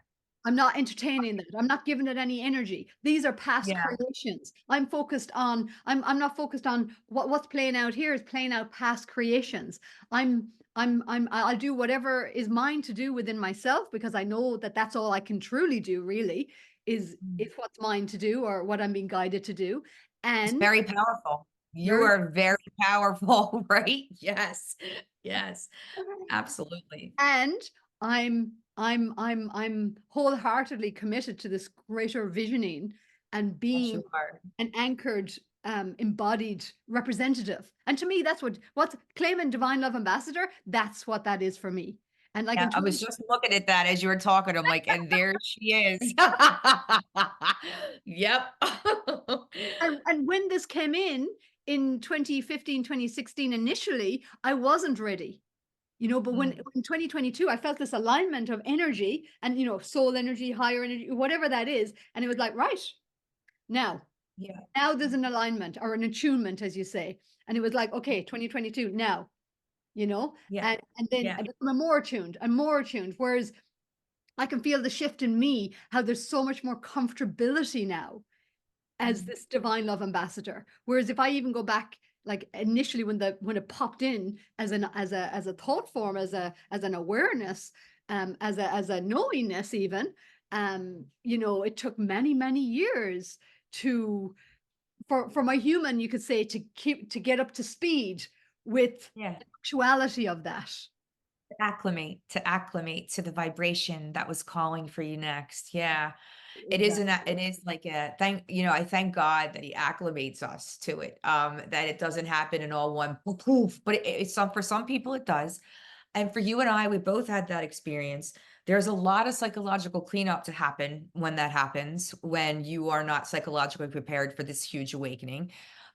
I'm not entertaining that. I'm not giving it any energy. These are past
Yeah.
creations. I'm not focused on what's playing out here is playing out past creations. I'll do whatever is mine to do within myself, because I know that that's all I can truly do, really,
Mm.
is what's mine to do, or what I'm being guided to do.
It's
And
very powerful. You
very
are very powerful, right? Yes. Yes. Absolutely.
and I'm wholeheartedly committed to this greater visioning and
Yes,
being
you are.
an anchored, embodied representative. And to me, that's what's claiming divine love ambassador. That's what that is for me. And like
Yeah,
in
I was
20,
just looking at that as you were talking. I'm like, and there she is. Yep.
and when this came in 2015, 2016, initially, I wasn't ready. You know, but when
Mm.
in 2022, I felt this alignment of energy and, you know, soul energy, higher energy, whatever that is. And it was like, right, now,
Yeah.
now there's an alignment or an attunement, as you say. And it was like, okay, 2022, now, you know,
Yeah.
and then
Yeah.
I become more attuned and more attuned. Whereas I can feel the shift in me, how there's so much more comfortability now as
Mm.
this divine love ambassador. Whereas if I even go back, like initially when it popped in as a thought form, as an awareness, as a knowingness even, you know, it took many years to for my human, you could say, to get up to speed with
Yeah.
the actuality of that.
To acclimate to the vibration that was calling for you next. Yeah.
Exactly.
It is like a I thank God that he acclimates us to it. That it doesn't happen in all one poof, poof, but it's some for some people it does. And for you and I, we both had that experience. There's a lot of psychological cleanup to happen when that happens, when you are not psychologically prepared for this huge awakening.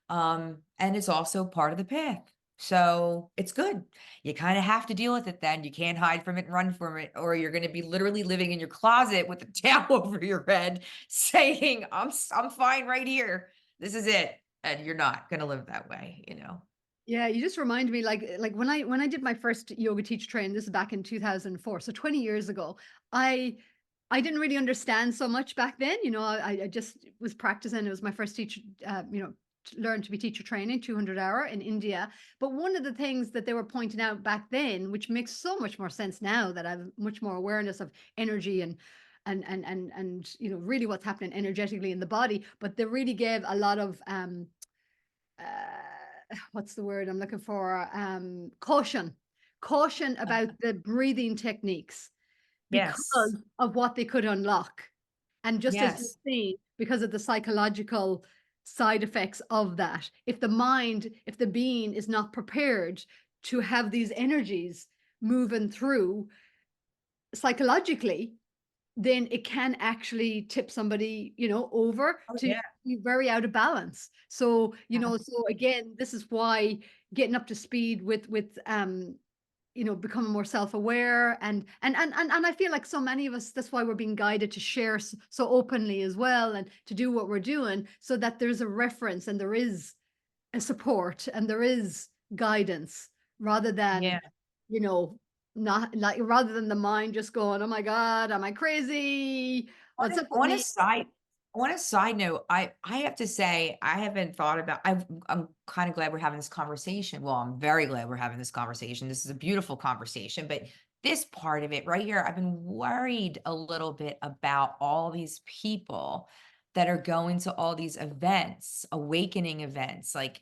And it's also part of the path. So it's good. You kind of have to deal with it then. You can't hide from it and run from it, or you're going to be literally living in your closet with a towel over your head saying, I'm fine right here. This is it. and you're not going to live that way, you know?
Yeah, you just remind me like when I did my first yoga teacher training, this is back in 2004, so 20 years ago. I didn't really understand so much back then. I just was practicing. It was my first teacher, learn to be teacher training, 200-hour in India. But one of the things that they were pointing out back then, which makes so much more sense now that I have much more awareness of energy and really what's happening energetically in the body, but they really gave a lot of what's the word I'm looking for? Caution about the breathing techniques
Yes.
because of what they could unlock. And just as you're
Yes.
saying, because of the psychological side effects of that, if the being is not prepared to have these energies moving through psychologically, then it can actually tip somebody, over
Oh,
to
yeah.
be very out of balance. So,
Yes.
so again, this is why getting up to speed with becoming more self-aware and I feel like so many of us, that's why we're being guided to share so openly as well and to do what we're doing so that there's a reference and there is a support and there is guidance rather than
Yeah.
you know not like rather than the mind just going, oh my god, am I crazy,
On
what's up with
on a
me?
side on a side note, I have to say I haven't thought about I'm kind of glad we're having this conversation. Well, I'm very glad we're having this conversation. This is a beautiful conversation, but this part of it right here, I've been worried a little bit about all these people that are going to all these events, awakening events, like,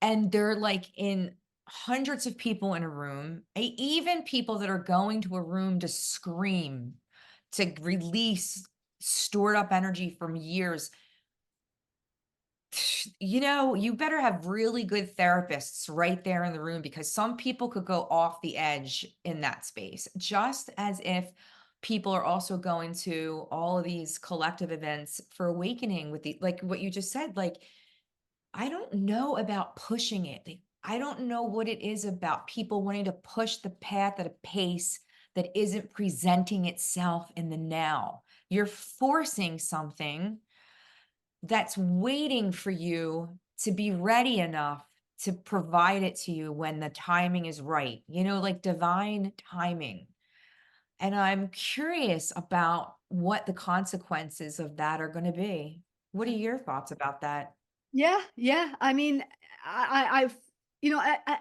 and they're like in hundreds of people in a room, even people that are going to a room to scream, to release stored up energy from years. You better have really good therapists right there in the room because some people could go off the edge in that space, just as if people are also going to all of these collective events for awakening with the, like what you just said, like, I don't know about pushing it. Like, I don't know what it is about people wanting to push the path at a pace that isn't presenting itself in the now. You're forcing something that's waiting for you to be ready enough to provide it to you when the timing is right, like divine timing. And I'm curious about what the consequences of that are going to be. What are your thoughts about that?
Yeah, yeah. I mean, I've,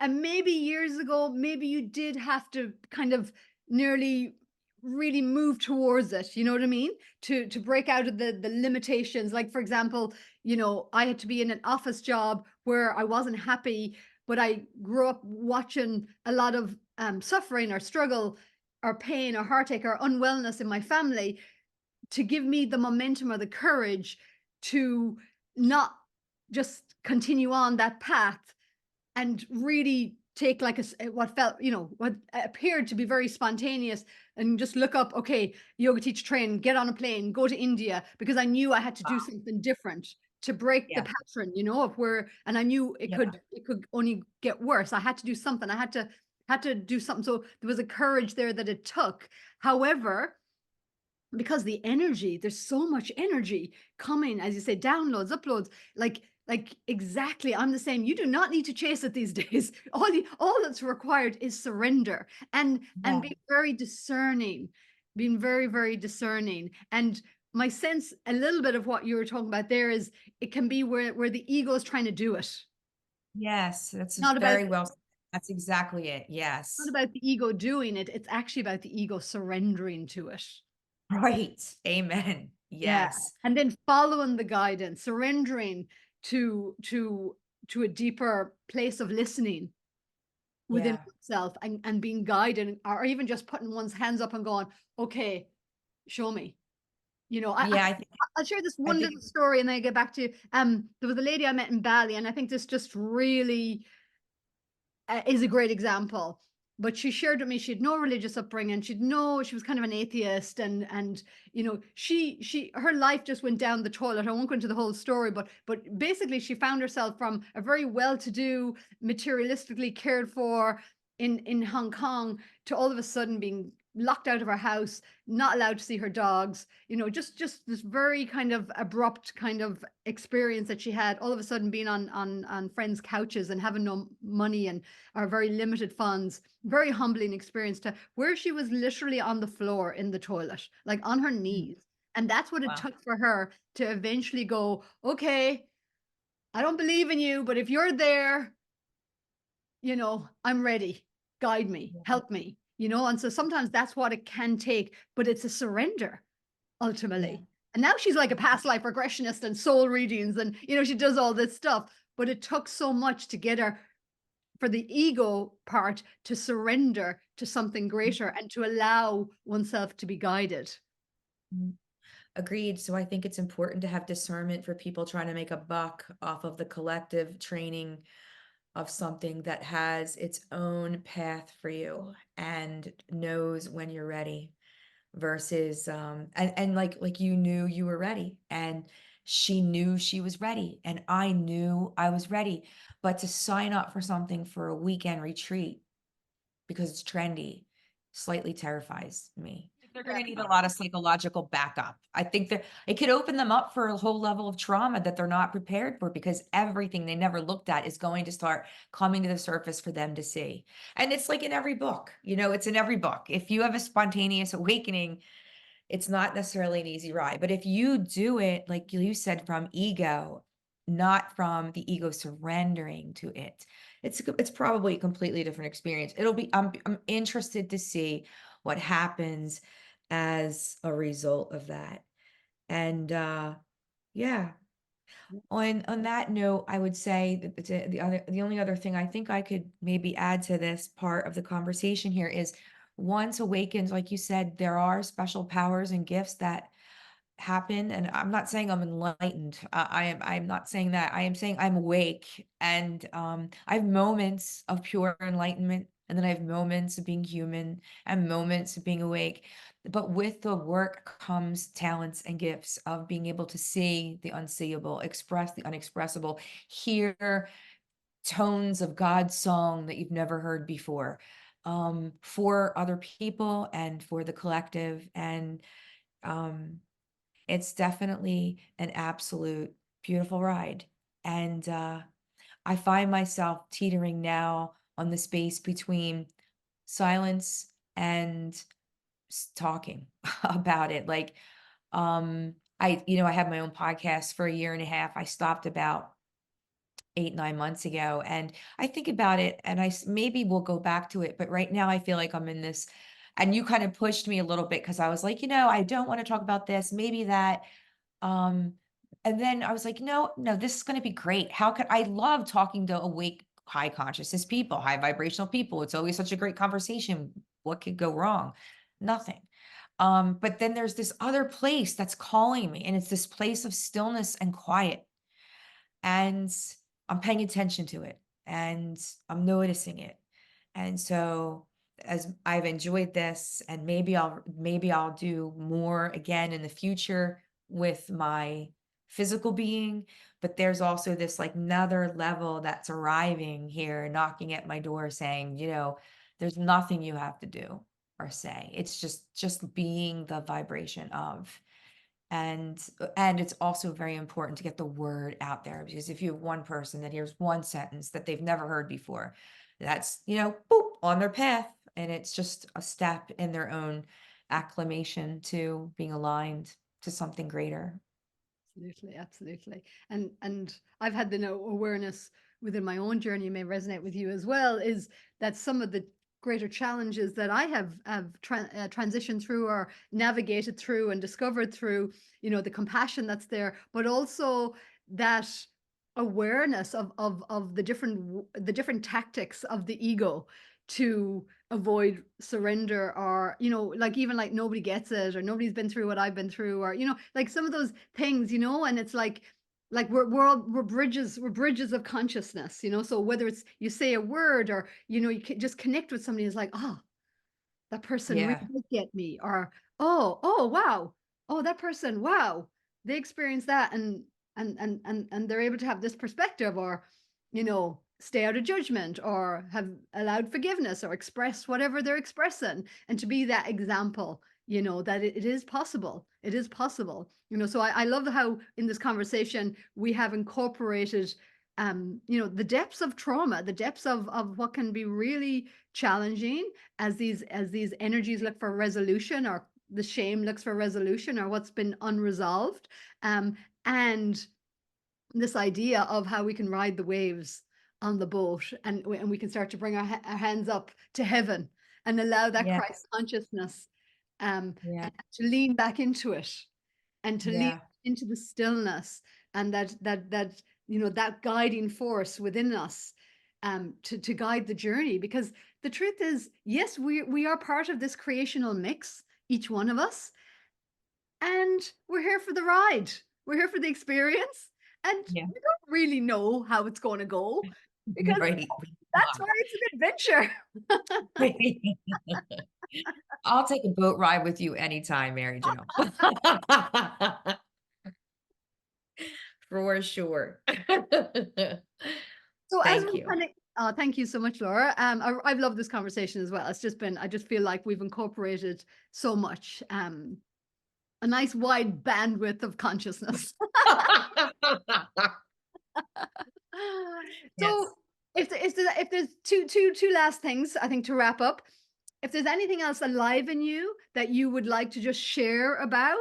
maybe years ago, maybe you did have to kind of nearly really move towards it. You know what I mean? To break out of the limitations. Like for example, I had to be in an office job where I wasn't happy, but I grew up watching a lot of suffering or struggle or pain or heartache or unwellness in my family to give me the momentum or the courage to not just continue on that path and really take like what felt, what appeared to be very spontaneous and just look up, okay, yoga teacher train, get on a plane, go to India, because I knew I had to do something different to break the
Yeah.
pattern, of where, and I knew it
Yeah.
could only get worse. I had to do something. I had to do something. So there was a courage there that it took. However, because the energy, there's so much energy coming, as you say, downloads, uploads, like exactly, I'm the same. You do not need to chase it these days. All that's required is surrender and
Yeah.
be very discerning, being very, very discerning. And my sense, a little bit of what you were talking about there, is it can be where the ego is trying to do it.
Yes, that's
Not about
very well said. That's exactly it.
not
Yes.
about the ego doing it. It's actually about the ego surrendering to it.
Right. Amen.
Yeah,
Yes.
and then following the guidance, surrendering to a deeper place of listening within
Yeah.
oneself and being guided, or even just putting one's hands up and going, okay, show me.
Yeah,
I'll share this
I
one
think
little story and then I get back to there was a lady I met in Bali, and I think this just really is a great example. But she shared with me she had no religious upbringing. She was kind of an atheist, and she her life just went down the toilet. I won't go into the whole story, but basically she found herself from a very well-to-do, materialistically cared for in Hong Kong to all of a sudden being locked out of her house, not allowed to see her dogs, you know, just this very kind of abrupt kind of experience that she had, all of a sudden being on friends' couches and having no money and or very limited funds. Very humbling experience, to where she was literally on the floor in the toilet, like on her
Mm.
knees. And that's what it
Wow.
took for her to eventually go, okay, I don't believe in you, but if you're there, you know, I'm ready. Guide me,
Yeah.
help me, you know. And so sometimes that's what it can take, but it's a surrender
Yeah.
ultimately. And now she's like a past life regressionist and soul readings, and, you know, she does all this stuff. But it took so much to get her, for the ego part, to surrender to something greater and to allow oneself to be guided.
Mhm. Agreed. So I think it's important to have discernment for people trying to make a buck off of the collective training of something that has its own path for you and knows when you're ready versus and like you knew you were ready and she knew she was ready and I knew I was ready. But to sign up for something for a weekend retreat because it's trendy slightly terrifies me. They're going to need a lot of psychological backup. I think that it could open them up for a whole level of trauma that they're not prepared for because everything they never looked at is going to start coming to the surface for them to see. And it's like in every book, you know, it's in every book. If you have a spontaneous awakening, it's not necessarily an easy ride, but if you do it, like you said, from ego, not from the ego surrendering to it, it's probably a completely different experience. It'll be I'm interested to see what happens as a result of that. And yeah, on that note, I would say that the only other thing I think I could maybe add to this part of the conversation here is once awakened, like you said, there are special powers and gifts that happen. And I'm not saying I'm enlightened. I'm not saying that. I am saying I'm awake. And I have moments of pure enlightenment. And then I have moments of being human and moments of being awake. But with the work comes talents and gifts of being able to see the unseeable, express the unexpressible, hear tones of God's song that you've never heard before, for other people and for the collective. And um, it's definitely an absolute beautiful ride. And I find myself teetering now on the space between silence and talking about it. Like, I had my own podcast for a year and a half. I stopped about 8, 9 months ago. And I think about it and maybe we'll go back to it. But right now I feel like I'm in this, and you kind of pushed me a little bit because I was like, I don't want to talk about this, maybe that. Um, and then I was like, no, no, this is going to be great. How could I love talking to awake, high consciousness people, high vibrational people? It's always such a great conversation. What could go wrong? Nothing. But then there's this other place that's calling me, and it's this place of stillness and quiet. And I'm paying attention to it and I'm noticing it. And so as I've enjoyed this and maybe I'll do more again in the future with my physical being, but there's also this like another level that's arriving here knocking at my door saying, there's nothing you have to do or say. It's just being the vibration of. And it's also very important to get the word out there because if you have one person that hears one sentence that they've never heard before, that's, boop, on their path. And it's just a step in their own acclimation to being aligned to something greater.
Absolutely, absolutely. And I've had the awareness within my own journey, may resonate with you as well, is that some of the greater challenges that I have transitioned through or navigated through and discovered through, the compassion that's there, but also that awareness of the different tactics of the ego to avoid surrender, or like even like nobody gets it, or nobody's been through what I've been through, or like some of those things, and it's like we're bridges of consciousness, so whether it's you say a word, or you can just connect with somebody, is like, oh, that person really
Yeah.
did get me, or oh wow, oh, that person, wow, they experienced that, and they're able to have this perspective, or stay out of judgment or have allowed forgiveness or expressed whatever they're expressing, and to be that example, that it is possible. It is possible. So I love how in this conversation we have incorporated the depths of trauma, the depths of what can be really challenging as these energies look for resolution, or the shame looks for resolution, or what's been unresolved. And this idea of how we can ride the waves on the boat, and we can start to bring our hands up to heaven and allow that
Yeah.
Christ consciousness,
Yeah.
and to lean back into it, and to lean
Yeah.
into the stillness, and that guiding force within us, to guide the journey. Because the truth is, yes, we are part of this creational mix, each one of us, and we're here for the ride. We're here for the experience, and
Yeah.
we don't really know how it's going to go, because
Right.
that's why it's an adventure.
I'll take a boat ride with you anytime, Mary Jo. For sure.
So as
Thank
we
you.
kind of, thank you so much, Laura. I've loved this conversation as well. It's just been, I just feel like we've incorporated so much, a nice wide bandwidth of consciousness.
Yes.
So if there's two last things, I think, to wrap up. If there's anything else alive in you that you would like to just share about,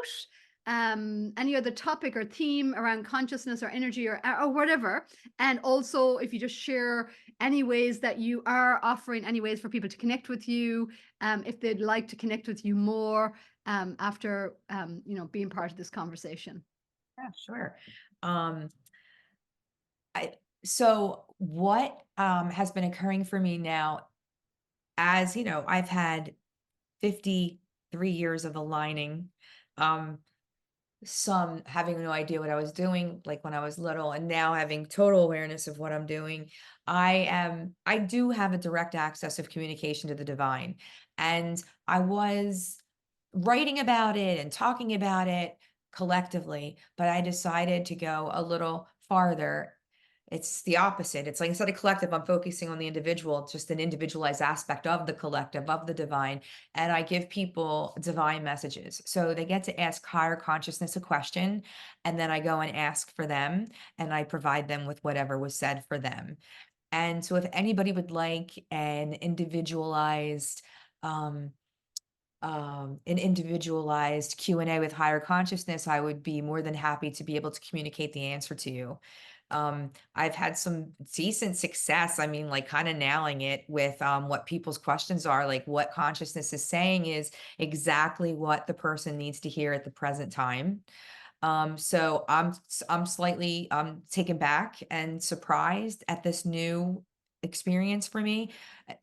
any other topic or theme around consciousness or energy, or whatever, and also if you just share any ways that you are offering, any ways for people to connect with you, if they'd like to connect with you more, after being part of this conversation.
Yeah, sure. Um, I so what has been occurring for me now, as I've had 53 years of aligning, um, some having no idea what I was doing, like when I was little, and now having total awareness of what I'm doing. I do have a direct access of communication to the divine. And I was writing about it and talking about it collectively, but I decided to go a little farther. It's the opposite. It's like, instead of collective, I'm focusing on the individual, just an individualized aspect of the collective, of the divine. And I give people divine messages. So they get to ask higher consciousness a question, and then I go and ask for them, and I provide them with whatever was said for them. And so if anybody would like um, an individualized Q&A with higher consciousness, I would be more than happy to be able to communicate the answer to you. I've had some decent success. I mean, like, kind of nailing it with what people's questions are. Like, what consciousness is saying is exactly what the person needs to hear at the present time. So I'm slightly taken back and surprised at this new experience for me,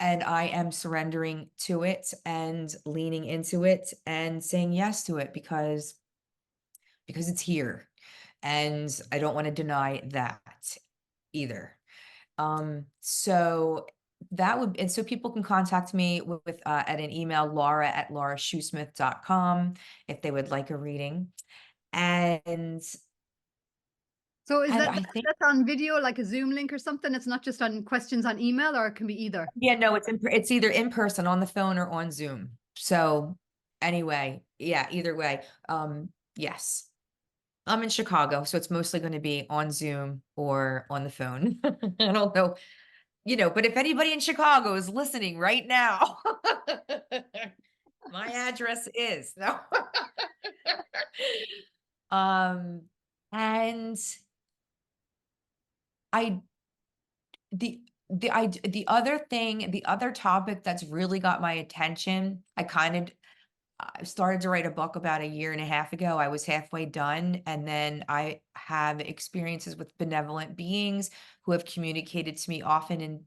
and I am surrendering to it and leaning into it and saying yes to it, because it's here, and I don't want to deny that either. So that would, and so people can contact me with at an email, laura@laurashoosmith.com, if they would like a reading. And
So is
and
that
I think,
that's on video, like a Zoom link or something? It's not just on questions on email, or it can be either.
yeah, no, it's either in person on the phone or on Zoom. So anyway, yeah, either way. Yes. I'm in Chicago, so it's mostly going to be on Zoom or on the phone. I don't know, but if anybody in Chicago is listening right now, my address is no. um and I the other topic that's really got my attention, I started to write a book about a year and a half ago. I was halfway done, and then I have experiences with benevolent beings who have communicated to me often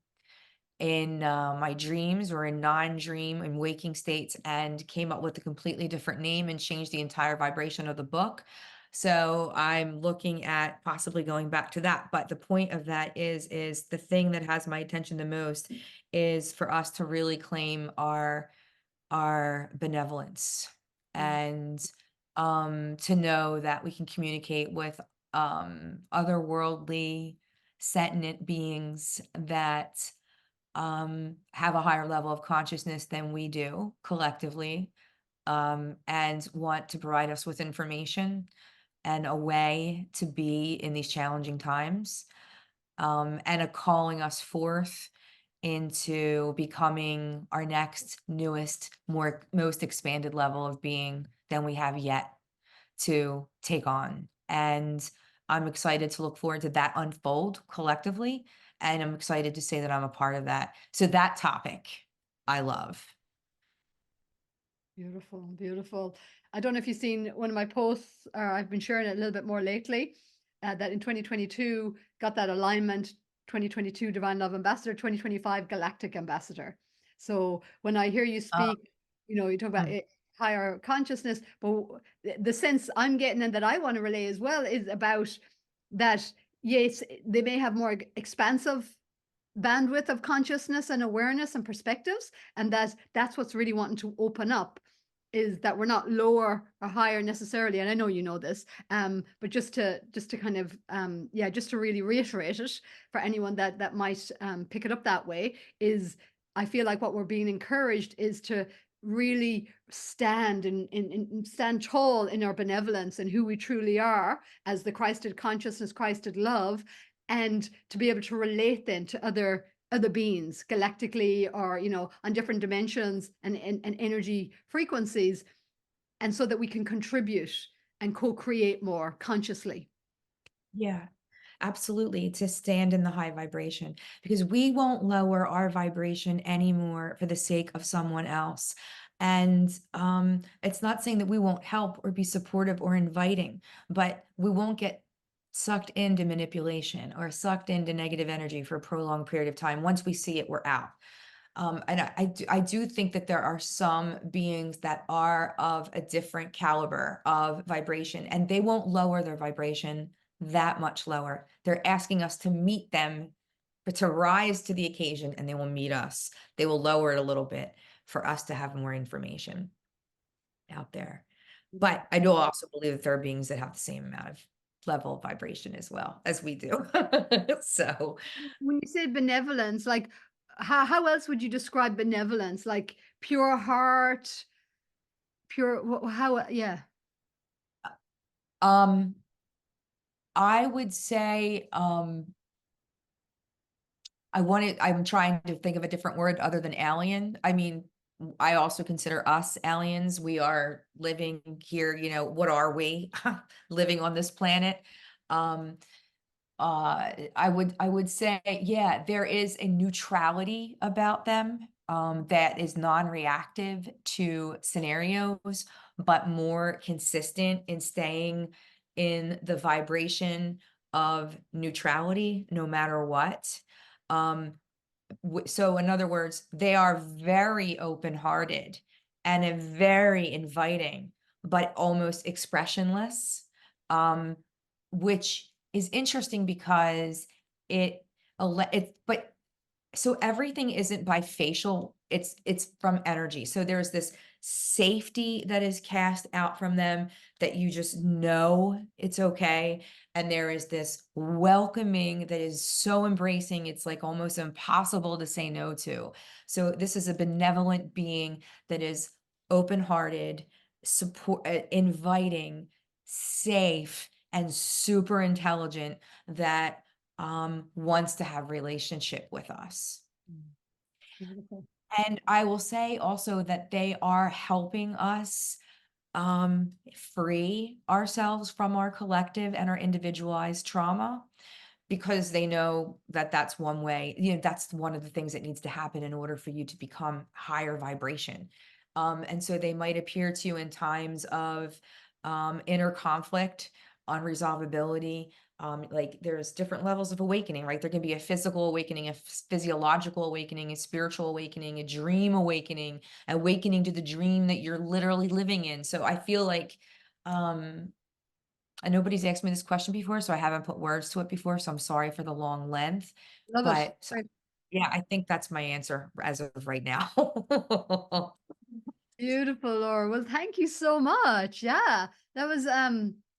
in my dreams or in non-dream and waking states, and came up with a completely different name and changed the entire vibration of the book. So I'm looking at possibly going back to that. But the point of that is the thing that has my attention the most is for us to really claim our benevolence,
Mm.
and to know that we can communicate with otherworldly sentient beings that have a higher level of consciousness than we do collectively, and want to provide us with information and a way to be in these challenging times, and a calling us forth into becoming our next, newest, most expanded level of being than we have yet to take on. And I'm excited to look forward to that unfold collectively. And I'm excited to say that I'm a part of that. So that topic I love.
Beautiful, beautiful. I don't know if you've seen one of my posts, or I've been sharing it a little bit more lately, that in 2022 got that alignment, 2022 Divine Love Ambassador, 2025 Galactic Ambassador. So when I hear you speak, you talk about
Mm.
it, higher consciousness, but the sense I'm getting and that I want to relay as well is about that, yes, they may have more expansive bandwidth of consciousness and awareness and perspectives, and that's what's really wanting to open up, is that we're not lower or higher necessarily, and I know you know this, but just to kind of just to really reiterate it for anyone that might pick it up that way, is I feel like what we're being encouraged is to really stand and stand tall in our benevolence and who we truly are as the Christed consciousness, Christed love, and to be able to relate then to other beings galactically, or on different dimensions and energy frequencies, and so that we can contribute and co-create more consciously.
Yeah, absolutely. To stand in the high vibration, because we won't lower our vibration anymore for the sake of someone else. And it's not saying that we won't help or be supportive or inviting, but we won't get sucked into manipulation or sucked into negative energy for a prolonged period of time. Once we see it, we're out. And I do think that there are some beings that are of a different caliber of vibration, and they won't lower their vibration that much lower. They're asking us to meet them, but to rise to the occasion, and they will meet us. They will lower it a little bit for us to have more information out there. But I do also believe that there are beings that have the same amount of level of vibration as well as we do. So
When you say benevolence, like how else would you describe benevolence? Like pure heart, pure, how, yeah.
um I would say I'm trying to think of a different word other than alien. I mean, I also consider us aliens. We are living here, what are we? Living on this planet. Um, I would say, yeah, there is a neutrality about them, that is non-reactive to scenarios, but more consistent in staying in the vibration of neutrality, no matter what. Um, so in other words, they are very open-hearted and a very inviting, but almost expressionless, which is interesting because but so everything isn't by facial, it's from energy. So there's this safety that is cast out from them, that you just know it's okay. And there is this welcoming that is so embracing, it's like almost impossible to say no to. So this is a benevolent being that is open-hearted, inviting, safe, and super intelligent, that wants to have relationship with us.
Beautiful.
And I will say also that they are helping us free ourselves from our collective and our individualized trauma, because they know that that's one way, that's one of the things that needs to happen in order for you to become higher vibration. And so they might appear to you in times of inner conflict, unresolvability. Like there's different levels of awakening, right? There can be a physical awakening, a physiological awakening, a spiritual awakening, a dream awakening, awakening to the dream that you're literally living in. So I feel like, and nobody's asked me this question before, so I haven't put words to it before, so I'm sorry for the long length.
Love it.
But so, yeah, I think that's my answer as of right now.
Beautiful, Laura. Well, thank you so much. Yeah, that was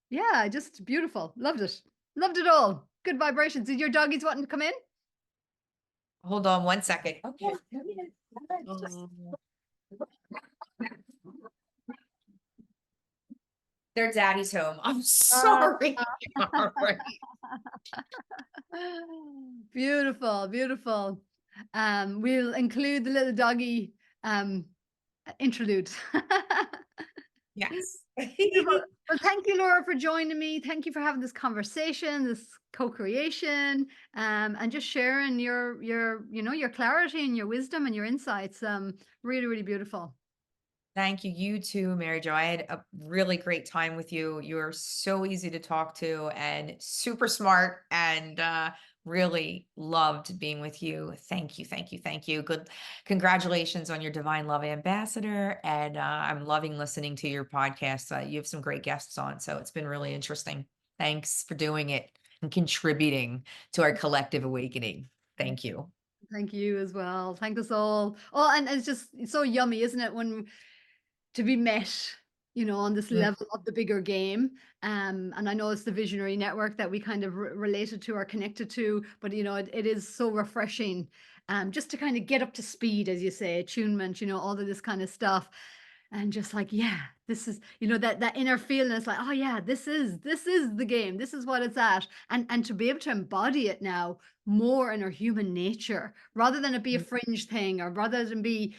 yeah, just beautiful. Loved it. Loved it all. good vibrations. Did your doggies wanting to come in?
Hold on 1 second. Okay.
Oh.
Their daddy's home. I'm
Uh,
sorry. All right.
Beautiful, beautiful. We'll include the little doggy interlude.
Yes.
Beautiful. Well, thank you, Laura, for joining me. Thank you for having this conversation, this co-creation, and just sharing your clarity and your wisdom and your insights. Really, really beautiful.
Thank you. You too, Mary Jo. I had a really great time with you. You're so easy to talk to and super smart, and really loved being with you. Thank you. Thank you. Thank you. Good. Congratulations on your Divine Love Ambassador. And I'm loving listening to your podcast. You have some great guests on. So it's been really interesting. Thanks for doing it and contributing to our collective awakening. Thank you.
Thank you as well. Thank us all. Oh, and it's so yummy, isn't it, when to be met, on this
Mm.
level of the bigger game. And I know it's the Visionary Network that we kind of related to or connected to, but it is so refreshing, just to kind of get up to speed, as you say, attunement, all of this kind of stuff. And just like, yeah, this is, that inner feeling. It's like, oh yeah, this is the game. This is what it's at. And to be able to embody it now more in our human nature, rather than it be a fringe thing, or rather than be,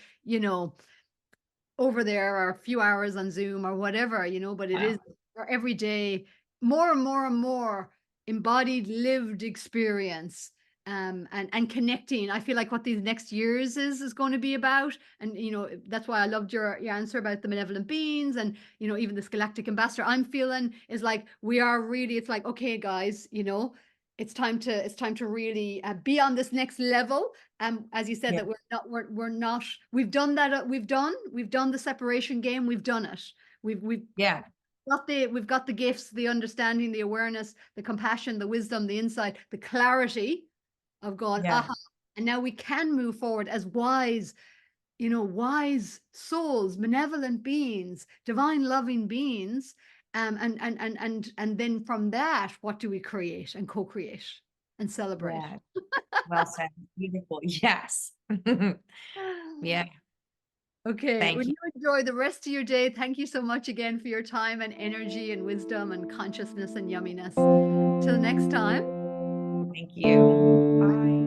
over there, or a few hours on Zoom or whatever, but it
Yeah.
is our everyday, more and more and more embodied, lived experience. And connecting. I feel like what these next years is going to be about. And that's why I loved your answer about the benevolent beings, and even this galactic ambassador. I'm feeling is like we are really, it's like, okay guys, it's time to really be on this next level. As you said,
Yeah.
that we're not, we've done that, we've done the separation game, we've done it. We've
Yeah.
we've got the gifts, the understanding, the awareness, the compassion, the wisdom, the insight, the clarity of going,
Yeah.
aha, and now we can move forward as wise, wise souls, benevolent beings, divine loving beings. And then from that, what do we create and co-create and celebrate?
Yeah. Well said. Beautiful. Yes. Yeah.
Okay, well,
Thank you.
you enjoy the rest of your day. Thank you so much again for your time and energy and wisdom and consciousness and yumminess. Till next time.
Thank you. Bye.